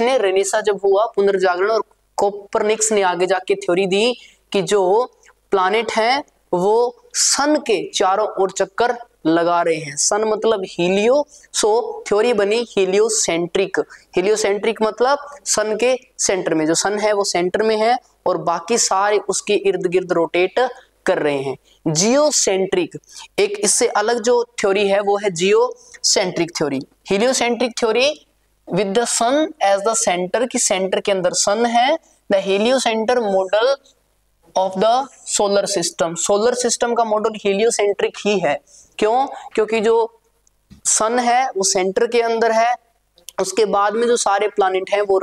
ने रेनेसा जब हुआ पुनर्जागरण, और कोपरनिक्स ने आगे जाके थ्योरी दी कि जो प्लैनेट है वो सन के चारों ओर चक्कर लगा रहे हैं। सन मतलब हीलियो, सो थ्योरी बनी हीलियोसेंट्रिक। हीलियोसेंट्रिक मतलब सन के सेंटर में, जो सन है वो सेंटर में है और बाकी सारे उसके इर्द गिर्द रोटेट कर रहे हैं। जियोसेंट्रिक, एक इससे अलग जो थ्योरी है वो है geocentric theory. Heliocentric theory with the sun as the centre, की सेंटर के अंदर सन है। The heliocentric model of the solar system, solar system का मॉडल हीलियोसेंट्रिक ही है। क्यों? क्योंकि जो सन है वो सेंटर के अंदर है, उसके बाद में जो सारे प्लैनेट हैं वो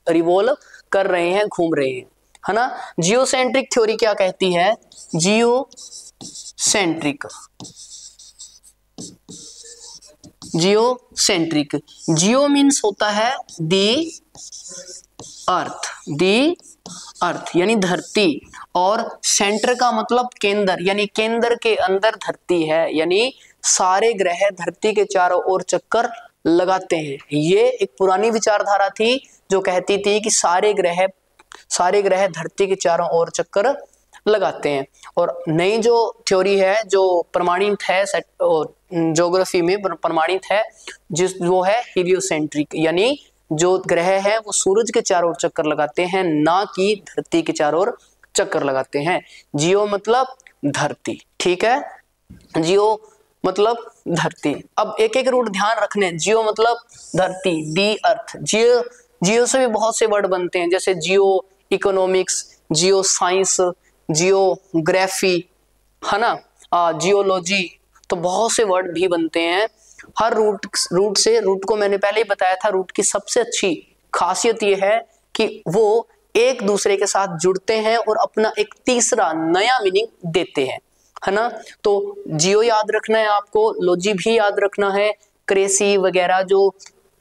रिवॉल्व कर रहे हैं, घूम रहे हैं, है ना। जियोसेंट्रिक थ्योरी क्या कहती है? Geocentric geocentric, geocentric. जियो मीन्स होता है दी अर्थ यानी धरती, और सेंटर का मतलब केंद्र, यानी केंद्र के अंदर धरती है, यानी सारे ग्रह धरती के चारों ओर चक्कर लगाते हैं। ये एक पुरानी विचारधारा थी जो कहती थी कि सारे ग्रह धरती के चारों ओर चक्कर लगाते हैं। और नई जो थ्योरी है, जो प्रमाणित है ज्योग्राफी में प्रमाणित है, वो है हीलियोसेंट्रिक, यानी जो ग्रह है वो सूरज के चारों ओर चक्कर लगाते हैं, ना कि धरती के चारों ओर चक्कर लगाते हैं। जियो मतलब धरती, ठीक है, जियो मतलब धरती। अब एक एक रूट ध्यान रखने, जियो मतलब धरती, दी अर्थ। जियो से भी बहुत से वर्ड बनते हैं, जैसे जियो इकोनॉमिक्स, जियो साइंस, जियोग्राफी, है ना, जियोलॉजी, तो बहुत से वर्ड भी बनते हैं। हर रूट को मैंने पहले ही बताया था, रूट की सबसे अच्छी खासियत ये है कि वो एक दूसरे के साथ जुड़ते हैं और अपना एक तीसरा नया मीनिंग देते हैं, है ना। तो जियो याद रखना है आपको, लॉजी भी याद रखना है, क्रेसी वगैरह जो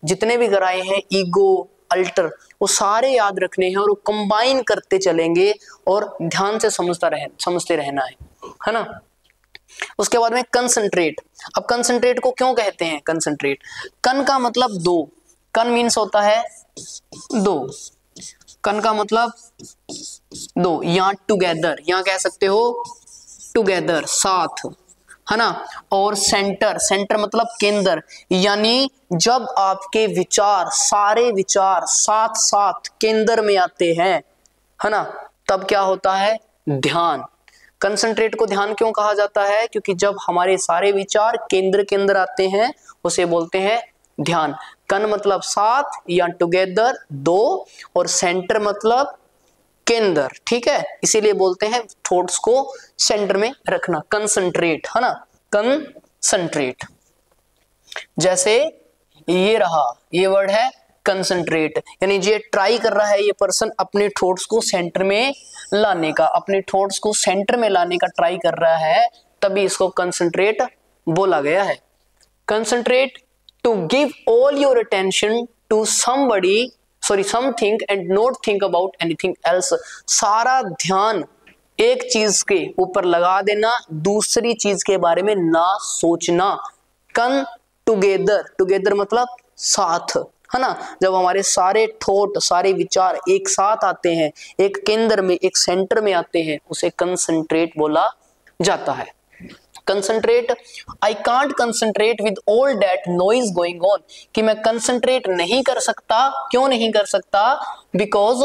जितने भी ग्रह हैं, ईगो, अल्टर, वो सारे याद रखने हैं और वो कंबाइन करते चलेंगे और ध्यान से समझते रहना है ना। उसके बाद में कंसंट्रेट। अब कंसंट्रेट को क्यों कहते हैं कंसंट्रेट? कन का मतलब दो, कन मीन्स होता है दो, कन का मतलब दो, यहाँ टुगेदर, यहाँ कह सकते हो टुगेदर, साथ, है ना। और सेंटर मतलब केंद्र, यानी जब आपके विचार, सारे विचार साथ साथ केंद्र में आते हैं, है ना, तब क्या होता है? ध्यान। कंसंट्रेट को ध्यान क्यों कहा जाता है? क्योंकि जब हमारे सारे विचार केंद्र के अंदर आते हैं उसे बोलते हैं ध्यान। कन मतलब साथ या टुगेदर, दो, और सेंटर मतलब केंद्र, ठीक है, इसीलिए बोलते हैं थॉट्स को सेंटर में रखना, कंसंट्रेट, है ना, कंसंट्रेट। जैसे ये रहा, ये वर्ड है कंसंट्रेट, यानी ये ट्राई कर रहा है ये पर्सन अपने थॉट्स को सेंटर में लाने का, अपने थॉट्स को सेंटर में लाने का ट्राई कर रहा है, तभी इसको कंसंट्रेट बोला गया है। Concentrate, to give all your attention to something and not think about anything else. सारा ध्यान एक चीज के ऊपर लगा देना, दूसरी चीज के बारे में ना सोचना। कन टुगेदर मतलब साथ, है ना। जब हमारे सारे थॉट, सारे विचार एक साथ आते हैं, एक केंद्र में, एक सेंटर में आते हैं, उसे कंसंट्रेट बोला जाता है। Concentrate, I can't concentrate with all that noise going on, कि मैं कंसंट्रेट नहीं कर सकता। क्यों नहीं कर सकता? Because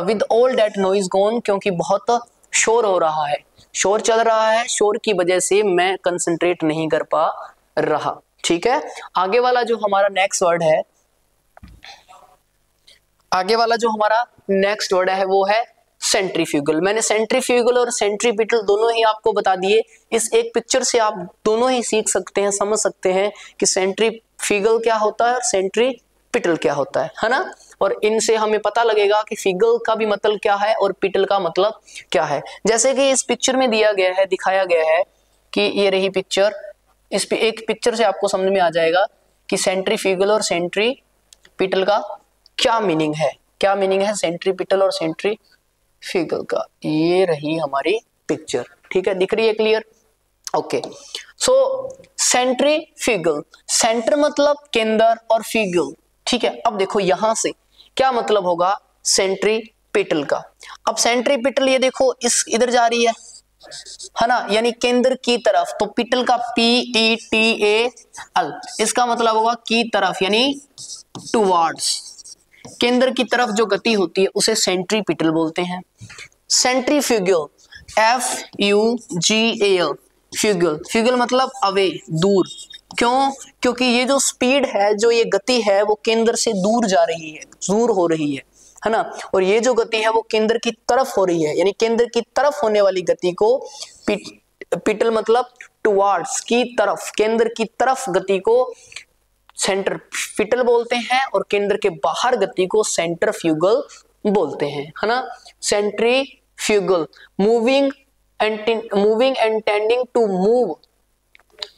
with all that noise gone, क्योंकि बहुत शोर हो रहा है, शोर चल रहा है, शोर की वजह से मैं कंसंट्रेट नहीं कर पा रहा, ठीक है। आगे वाला जो हमारा नेक्स्ट वर्ड है, वो है सेंट्रीफ्यूगल। मैंने सेंट्रीफ्यूगल और सेंट्रीपिटल दोनों ही आपको बता दिए। इस एक पिक्चर से आप दोनों ही सीख सकते हैं, समझ सकते हैं कि सेंट्रीफ्यूगल क्या होता है और सेंट्रीपिटल क्या होता है ना। और इनसे हमें पता लगेगा कि फिगल का भी मतलब क्या है और पिटल का मतलब क्या है। जैसे कि इस पिक्चर में दिखाया गया है कि ये रही पिक्चर, इस पे एक पिक्चर से आपको समझ में आ जाएगा कि सेंट्रीफ्यूगल और सेंट्रीपिटल का क्या मीनिंग है, सेंट्रीपिटल और सेंट्रीफ्यूगल का। ये रही हमारी पिक्चर, ठीक है, दिख रही है क्लियर? ओके, सो सेंट्रीफ्यूगल, सेंटर मतलब केंद्र और फ्यूगल, ठीक है। अब देखो यहां से क्या मतलब होगा सेंट्रीपिटल का। अब सेंट्रीपिटल ये देखो इस इधर जा रही है ना, यानी केंद्र की तरफ, तो पिटल का PETAL, इसका मतलब होगा की तरफ, यानी टुवर्ड्स, केंद्र की तरफ जो गति होती है उसे सेंट्रीपिटल बोलते हैं। सेंट्रीफ्यूगल, FUGAL, फ्यूगल मतलब अवे, दूर। क्यों? क्योंकि ये जो स्पीड है, जो ये गति है, वो केंद्र से दूर जा रही है, दूर हो रही है ना। और ये जो गति है वो केंद्र की तरफ हो रही है, यानी केंद्र की तरफ होने वाली गति को पिटल मतलब टुवर्ड्स, की तरफ, केंद्र की तरफ गति को सेंट्रीपिटल बोलते हैं, और केंद्र के बाहर गति को सेंट्रीफ्यूगल बोलते हैं, है ना। Centrifugal, moving moving and tending to move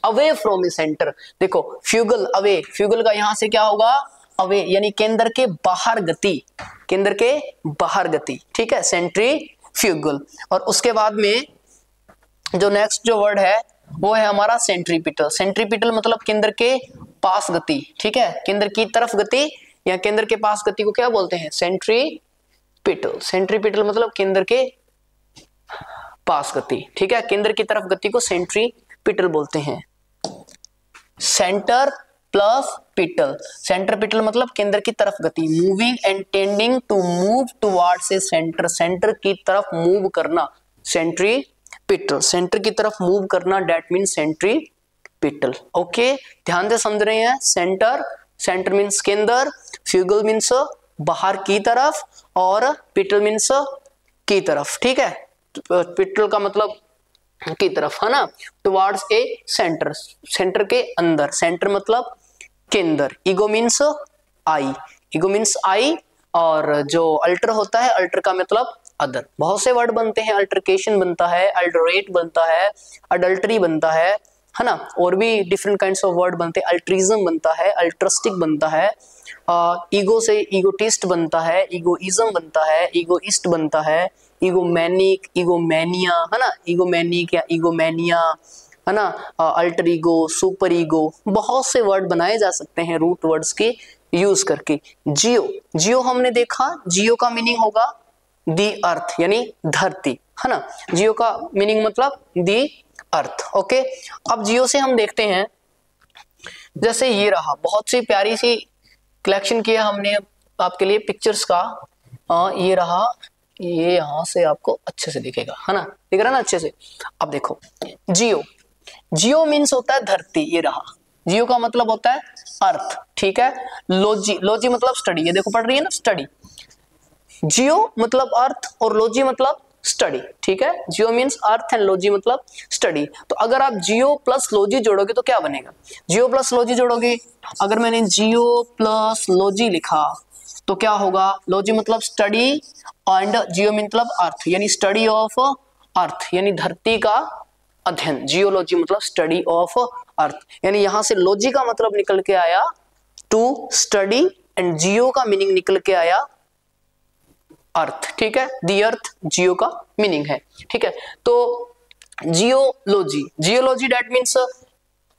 away from a centre. देखो फ्यूगल अवे, फ्यूगल का यहां से क्या होगा अवे, यानी केंद्र के बाहर गति, केंद्र के बाहर गति, ठीक है, सेंट्रीफ्यूगल। और उसके बाद में जो नेक्स्ट जो वर्ड है वो है हमारा सेंट्रीपिटल। सेंट्रीपिटल मतलब केंद्र के पास गति, ठीक है, केंद्र की तरफ गति या केंद्र के पास गति को क्या बोलते हैं, सेंट्रीपिटल। सेंट्रीपिटल मतलब केंद्र के पास गति, ठीक है, केंद्र की तरफ गति को सेंट्रीपिटल बोलते हैं। Centre plus petal, centre petal मतलब केंद्र की तरफ गति, moving and tending to move towards a centre, centre की तरफ मूव करना, सेंट्रीपिटल, सेंटर की तरफ मूव करना, दैट मीन सेंट्रीपिटल। ओके, ध्यान से समझ रहे हैं। सेंटर, सेंटर मीन्स केंद्र, फ्यूगल मीन्स बाहर की तरफ और पिटल मीन्स की तरफ, ठीक है, पिटल का मतलब की तरफ, है ना, टुवर्ड्स ए सेंटर, सेंटर के अंदर, सेंटर मतलब केंद्र, ईगो मीन्स आई, ईगो मीन्स आई, और जो अल्टर होता है, अल्टर का मतलब अदर। बहुत से वर्ड बनते हैं, अल्टरकेशन बनता है, अल्टरेट बनता है, अडल्टरी बनता है ना, और भी डिफरेंट काइंड्स ऑफ वर्ड बनते हैं, अल्ट्रिज्म बनता है, अल्ट्रस्टिक बनता है, ईगो से ईगोटिस्ट बनता है, ईगोइज्म बनता है, ईगोइस्ट बनता है, ईगोमैनिक, ईगोमैनिया, है ना, ईगोमैनिक या ईगोमैनिया, है ना, अल्टर ईगो, सुपर ईगो, बहुत से वर्ड बनाए जा सकते हैं रूट वर्ड्स के यूज करके। जियो, जियो हमने देखा, जियो का मीनिंग होगा दी अर्थ, यानी धरती, है ना, जियो का मीनिंग मतलब दी अर्थ। ओके, अब जियो से हम देखते हैं, जैसे ये रहा, बहुत सी प्यारी सी कलेक्शन किया हमने आपके लिए पिक्चर्स का, ये रहा, ये यहां से आपको अच्छे से दिखेगा, है ना, दिख रहा है ना अच्छे से। अब देखो जियो, जियो मीन्स होता है धरती, ये रहा, जियो का मतलब होता है अर्थ, ठीक है। लोजी, लोजी मतलब स्टडी, ये देखो पढ़ रही है ना स्टडी, जियो मतलब अर्थ और लोजी मतलब स्टडी, ठीक है, जियो मीन्स अर्थ एंड लोजी मतलब स्टडी। तो अगर आप जियो प्लस लोजी जोड़ोगे तो क्या बनेगा, जियो प्लस लोजी जोड़ोगे, अगर मैंने जियो प्लस लोजी लिखा तो क्या होगा, लोजी मतलब स्टडी एंड जियो मतलब अर्थ, यानी स्टडी ऑफ अर्थ, यानी धरती का अध्ययन, जियोलॉजी मतलब स्टडी ऑफ अर्थ, यानी यहां से लॉजी का मतलब निकल के आया टू स्टडी एंड जियो का मीनिंग निकल के आया अर्थ, ठीक है, दी अर्थ जियो का मीनिंग है, ठीक है। तो geology, geology that means,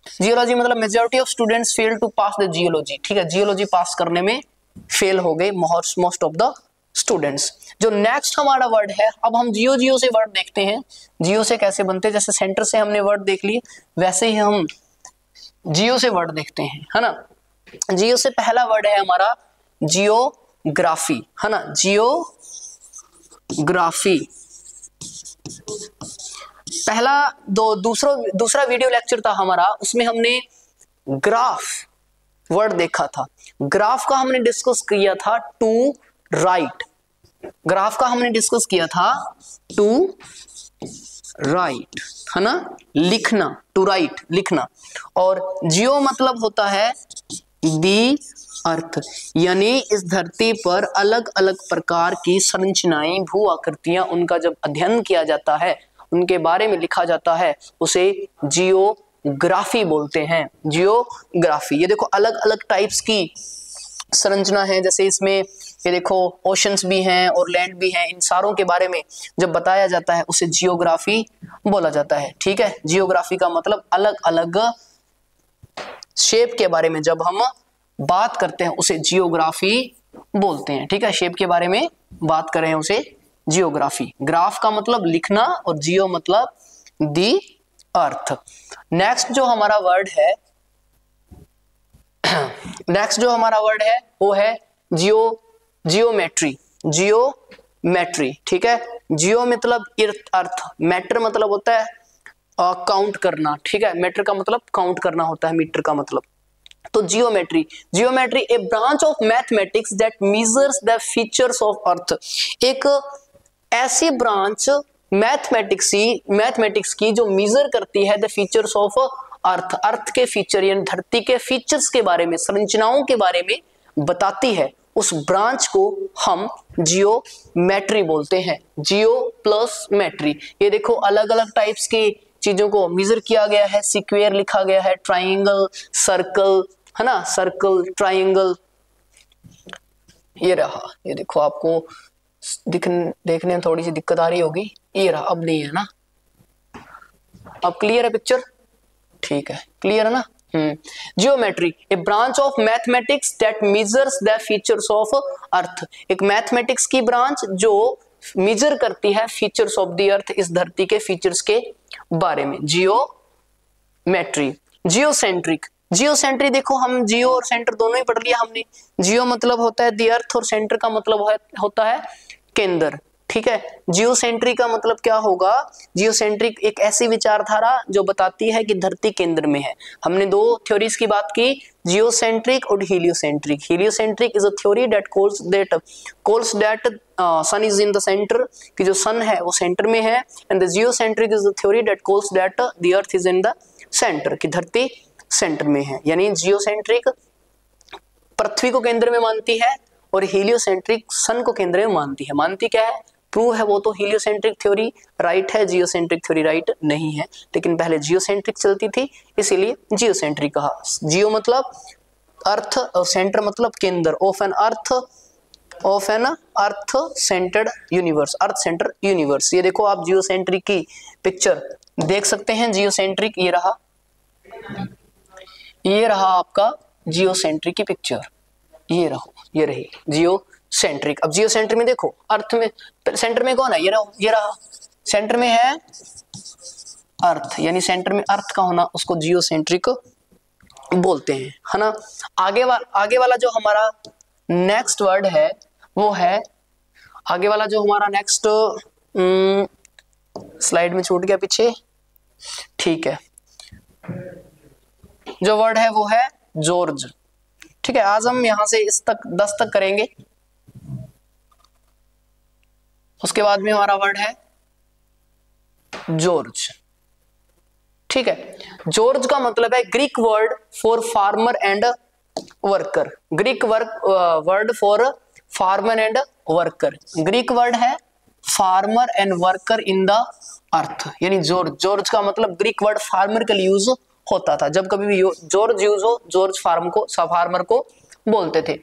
geology मतलब majority of students fail to pass the geology, ठीक है, जियोलॉजी पास करने में फेल हो गए मोस्ट ऑफ द स्टूडेंट्स। जो नेक्स्ट हमारा वर्ड है, अब हम जियो जियो से वर्ड देखते हैं, जियो से कैसे बनते हैं, जैसे सेंटर से हमने वर्ड देख लिए वैसे ही हम जियो से वर्ड देखते हैं, है ना। जियो से पहला वर्ड है हमारा जियोग्राफी, है ना, जियोग्राफी पहला, दूसरा वीडियो लेक्चर था हमारा, उसमें हमने ग्राफ वर्ड देखा था। ग्राफ का हमने डिस्कस किया था टू राइट, ग्राफ का हमने डिस्कस किया था टू राइट, है ना, लिखना, टू राइट लिखना, और जियो मतलब होता है दी अर्थ, यानी इस धरती पर अलग अलग प्रकार की संरचनाएं, भू आकृतियां, उनका जब अध्ययन किया जाता है, उनके बारे में लिखा जाता है, उसे जियोग्राफी बोलते हैं, जियोग्राफी। ये देखो अलग अलग टाइप्स की संरचना है, जैसे इसमें ये देखो ओशंस भी हैं और लैंड भी हैं, इन सारों के बारे में जब बताया जाता है उसे जियोग्राफी बोला जाता है, ठीक है। जियोग्राफी का मतलब अलग अलग शेप के बारे में जब हम बात करते हैं उसे जियोग्राफी बोलते हैं, ठीक है, शेप के बारे में बात करें उसे जियोग्राफी। ग्राफ का मतलब लिखना और जियो मतलब दी अर्थ। नेक्स्ट जो हमारा वर्ड है, नेक्स्ट जो हमारा वर्ड है वो है जियोमेट्री, जियोमेट्री, ठीक है। जियो मतलब अर्थ, मैटर मतलब होता है काउंट करना, ठीक है, मीटर का मतलब काउंट करना होता है, मीटर का मतलब। तो geometry, geometry A branch of mathematics that measures the features of earth, एक ऐसी ब्रांच मैथमेटिक्स की जो मेजर करती है द फीचर्स ऑफ अर्थ, अर्थ के फीचर यानी धरती के फीचर्स के बारे में, संरचनाओं के बारे में बताती है, उस ब्रांच को हम जियोमेट्री बोलते हैं। जियो प्लस मेट्री। ये देखो अलग अलग टाइप्स की चीजों को मेजर किया गया है, स्क्वायर लिखा गया है, ट्राइंगल, सर्कल, है ना, सर्कल, ट्राइंगल, ये रहा। ये देखो आपको देखने में थोड़ी सी दिक्कत आ रही होगी, ये रहा, अब नहीं है ना, अब क्लियर है पिक्चर, ठीक है, क्लियर है ना। Geometry, A branch of mathematics that measures the features of earth, एक मैथमेटिक्स की ब्रांच जो मेजर करती है फीचर्स ऑफ द अर्थ, इस धरती के फीचर्स के बारे में, जियोमेट्री। जियोसेंट्रिक, जियोसेंट्री देखो हम जियो और सेंटर दोनों ही पढ़ लिया हमने। जियो मतलब होता है द अर्थ और सेंटर का मतलब होता है केंद्र, ठीक है। जियोसेंट्रिक का मतलब क्या होगा, जियोसेंट्रिक एक ऐसी विचारधारा जो बताती है कि धरती केंद्र में है। हमने दो थ्योरीज की बात की, जियोसेंट्रिक और heliocentric. Heliocentric is a theory that calls that sun is in the centre, कि जो सन है वो सेंटर में है, and the geocentric is the theory that calls that the earth is in the centre, कि धरती centre में है। यानी जियोसेंट्रिक पृथ्वी को केंद्र में मानती है और हीलियोसेंट्रिक सन को केंद्र में मानती है। मानती क्या है, प्रूव है वो तो हीलियोसेंट्रिक थ्योरी राइट है, जियोसेंट्रिक थ्योरी राइट नहीं है, लेकिन पहले जियोसेंट्रिक चलती थी इसीलिए जियोसेंट्रिक कहा। जियो मतलब अर्थ और सेंटर मतलब केंद्र, of an earth centred universe, earth centre universe. ये देखो आप जियोसेंट्रिक की पिक्चर देख सकते हैं, जियोसेंट्रिक ये रहा आपका जियोसेंट्रिक की पिक्चर, ये रही जियोसेंट्रिक। अब जियोसेंट्रिक में देखो अर्थ में सेंटर में कौन है, ये रहा सेंटर में है अर्थ, यानी सेंटर में अर्थ का होना उसको जियोसेंट्रिक बोलते हैं, है ना। आगे वाला जो हमारा नेक्स्ट वर्ड है वो है, आगे वाला जो हमारा नेक्स्ट स्लाइड में छूट गया पीछे, ठीक है, जो वर्ड है वो है जॉर्ज, ठीक है। आज हम यहां से इस तक 10 तक करेंगे, उसके बाद में हमारा वर्ड है जॉर्ज, ठीक है। जॉर्ज का मतलब है Greek word for farmer and worker, Greek word for farmer and worker, Greek word है farmer and worker in the earth, यानी जॉर्ज का मतलब ग्रीक वर्ड फार्मर के लिए यूज होता था, जब कभी भी जॉर्ज यूज हो जॉर्ज फार्मर को बोलते थे।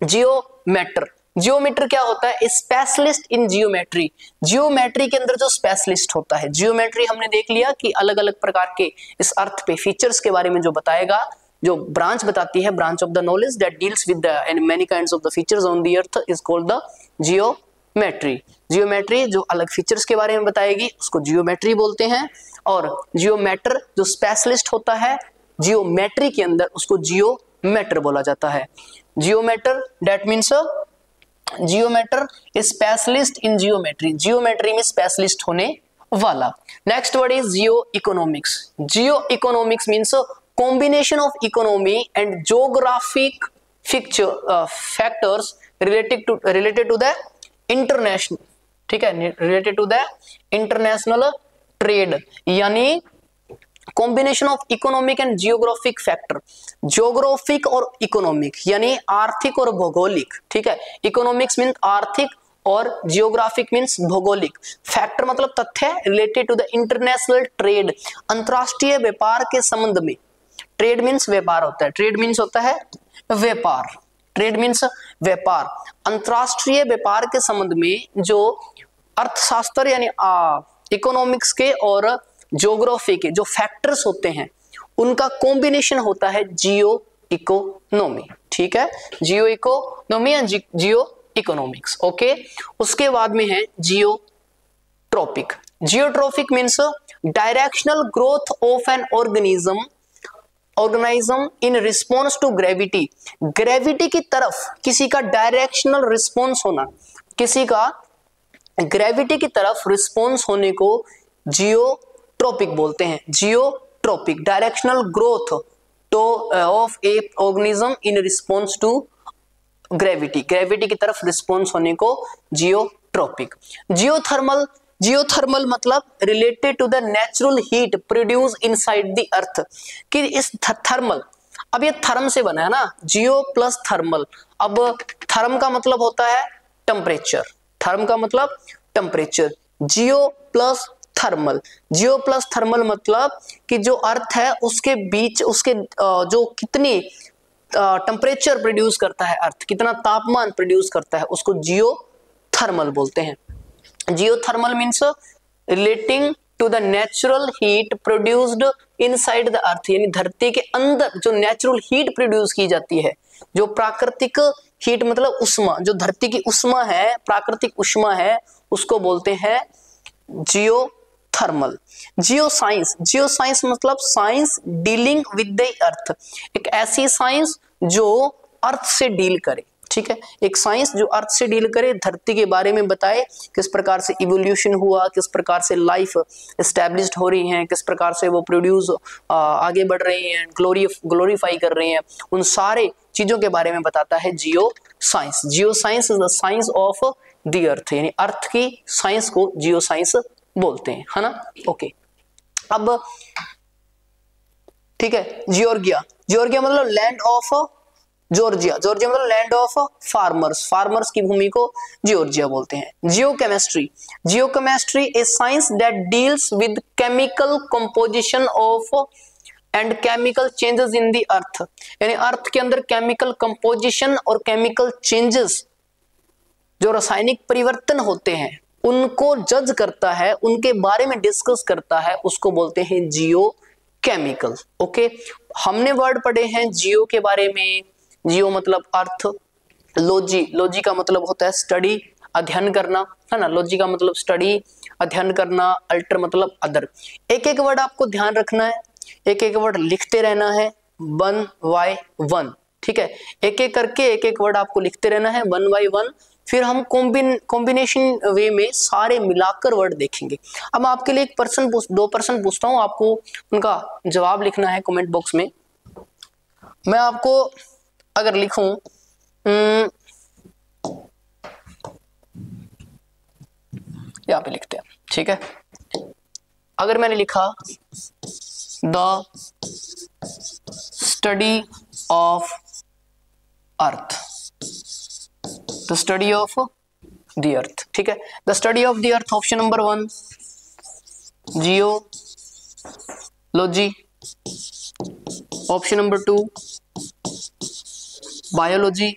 जियोमेट्र क्या होता है, स्पेशलिस्ट इन जियोमेट्री, जियोमेट्री के अंदर जो स्पेशलिस्ट होता है। जियोमेट्री हमने देख लिया कि अलग अलग प्रकार के इस अर्थ पे फीचर्स के बारे में जो बताएगा, जो ब्रांच बताती है, branch of the knowledge that deals with the end many kinds of the features on the earth is called the geometry. Geometry जो अलग फीचर्स के बारे में बताएगी उसको जियोमेट्री बोलते हैं, और जियोमेट्र जो स्पेशलिस्ट होता है जियोमेट्री के अंदर उसको जियोमेट्र बोला जाता है। Geometer that means geometer specialist in geometry, geometry में स्पेशलिस्ट होने वाला। Next word is geoeconomics. Geoeconomics means combination of economy and geographic factors related to the international, ठीक है, related to the international trade, यानी combination of economic and geographic factor, geographic और economic यानी आर्थिक और भौगोलिक, ठीक है। इकोनॉमिक्स मीन्स आर्थिक और जियोग्राफिक मीन्स भौगोलिक, फैक्टर मतलब तथ्य related to the international trade, अंतरराष्ट्रीय व्यापार के संबंध में। ट्रेड मीन्स व्यापार होता है, ट्रेड मीन्स होता है व्यापार, ट्रेड मीन्स व्यापार, अंतरराष्ट्रीय व्यापार के संबंध में जो अर्थशास्त्र यानी इकोनॉमिक्स के और ज्योग्राफी के जो फैक्टर्स होते हैं उनका कॉम्बिनेशन होता है जियो इकोनॉमी, ठीक है, जियो इकोनॉमी या जियो इकोनॉमिक्स, ओके। उसके बाद में है geotropic. Geotropic means directional growth of an organism in response to gravity, gravity की तरफ किसी का डायरेक्शनल रिस्पॉन्स होना, किसी का ग्रेविटी की तरफ रिस्पॉन्स होने को जियोट्रॉपिक बोलते हैं। Geotropic directional growth of a organism in response to gravity, gravity की तरफ रिस्पॉन्स होने को जियोट्रॉपिक। जियोथर्मल मतलब related to the natural heat produce inside the earth, कि इस थर्मल, अब ये थर्म से बना है ना, जियो प्लस थर्मल। अब थर्म का मतलब होता है टेम्परेचर, थर्म का मतलब टेम्परेचर, जियो प्लस थर्मल। जियो प्लस थर्मल मतलब कि जो अर्थ है उसके बीच उसके जो कितनी टेम्परेचर प्रोड्यूस करता है, अर्थ कितना तापमान प्रोड्यूस करता है, उसको जियो थर्मल बोलते हैं। Geothermal means relating to the natural heat produced inside the earth, यानी धरती के अंदर जो नेचुरल हीट प्रोड्यूस की जाती है, जो प्राकृतिक हीट मतलब उष्मा, जो धरती की उष्मा है, प्राकृतिक उष्मा है, उसको बोलते हैं जियो थर्मल। जियो साइंस मतलब science dealing with the earth, एक ऐसी साइंस जो अर्थ से डील करे, ठीक है, एक साइंस जो अर्थ से डील करे, धरती के बारे में बताए, किस प्रकार से इवोल्यूशन हुआ, किस प्रकार से लाइफ एस्टैब्लिश्ड हो रही है, किस प्रकार से वो प्रोड्यूस आगे बढ़ रही हैं, ग्लोरीफाई कर रही हैं, उन सारे चीजों के बारे में बताता है geo science. Geo science is the science of the earth, यानी अर्थ की साइंस को जियो साइंस बोलते हैं, है ना। ओके, अब ठीक है, जियोर्गिया मतलब लैंड ऑफ जॉर्जिया मतलब लैंड ऑफ फार्मर्स की भूमि को जियोर्जिया बोलते हैं। Geochemistry is science that deals with chemical composition of and chemical changes in the earth, यानी अर्थ के अंदर केमिकल कंपोजिशन और केमिकल चेंजेस, जो रासायनिक परिवर्तन होते हैं, उनको जज करता है, उनके बारे में डिस्कस करता है, उसको बोलते हैं जियो केमिकल। ओके, हमने वर्ड पढ़े हैं जियो के बारे में। जियो मतलब अर्थ, लॉजी का मतलब होता है स्टडी, अध्ययन करना, है ना। लॉजी का मतलब स्टडी, अध्ययन करना, अल्टर मतलब अदर। एक एक वर्ड आपको ध्यान रखना है, एक एक वर्ड लिखते रहना है, 1 by 1, ठीक है, एक एक करके एक एक वर्ड आपको लिखते रहना है 1 by 1, फिर हम कॉम्बिनेशन वे में सारे मिलाकर वर्ड देखेंगे। अब मैं आपके लिए दो पर्सन पूछता हूं, आपको उनका जवाब लिखना है कमेंट बॉक्स में। मैं आपको अगर लिखूं यहाँ पे लिखते हैं, ठीक है, अगर मैंने लिखा the study of earth, the study of the earth, ठीक है, the study of the earth, option number 1 geology, option number 2 biology,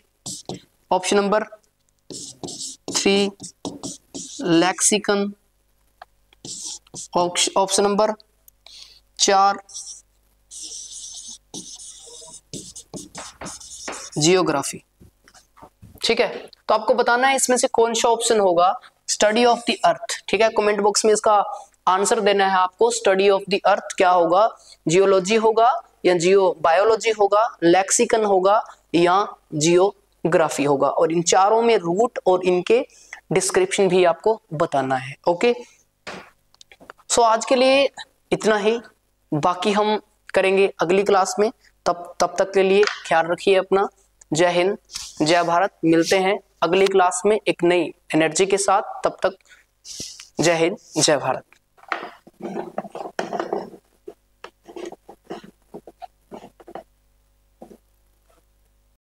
option number 3 lexicon, option number 4 geography, ठीक है। तो आपको बताना है इसमें से कौन सा ऑप्शन होगा स्टडी ऑफ द अर्थ, ठीक है, कमेंट बॉक्स में इसका आंसर देना है आपको। स्टडी ऑफ द अर्थ क्या होगा, जियोलॉजी होगा या जियो बायोलॉजी होगा, लेक्सिकन होगा या जियोग्राफी होगा, और इन चारों में रूट और इनके डिस्क्रिप्शन भी आपको बताना है। ओके, सो आज के लिए इतना ही, बाकी हम करेंगे अगली क्लास में। तब तक के लिए ख्याल रखिए अपना। जय हिंद, जय भारत। मिलते हैं अगली क्लास में एक नई एनर्जी के साथ। तब तक जय हिंद, जय भारत।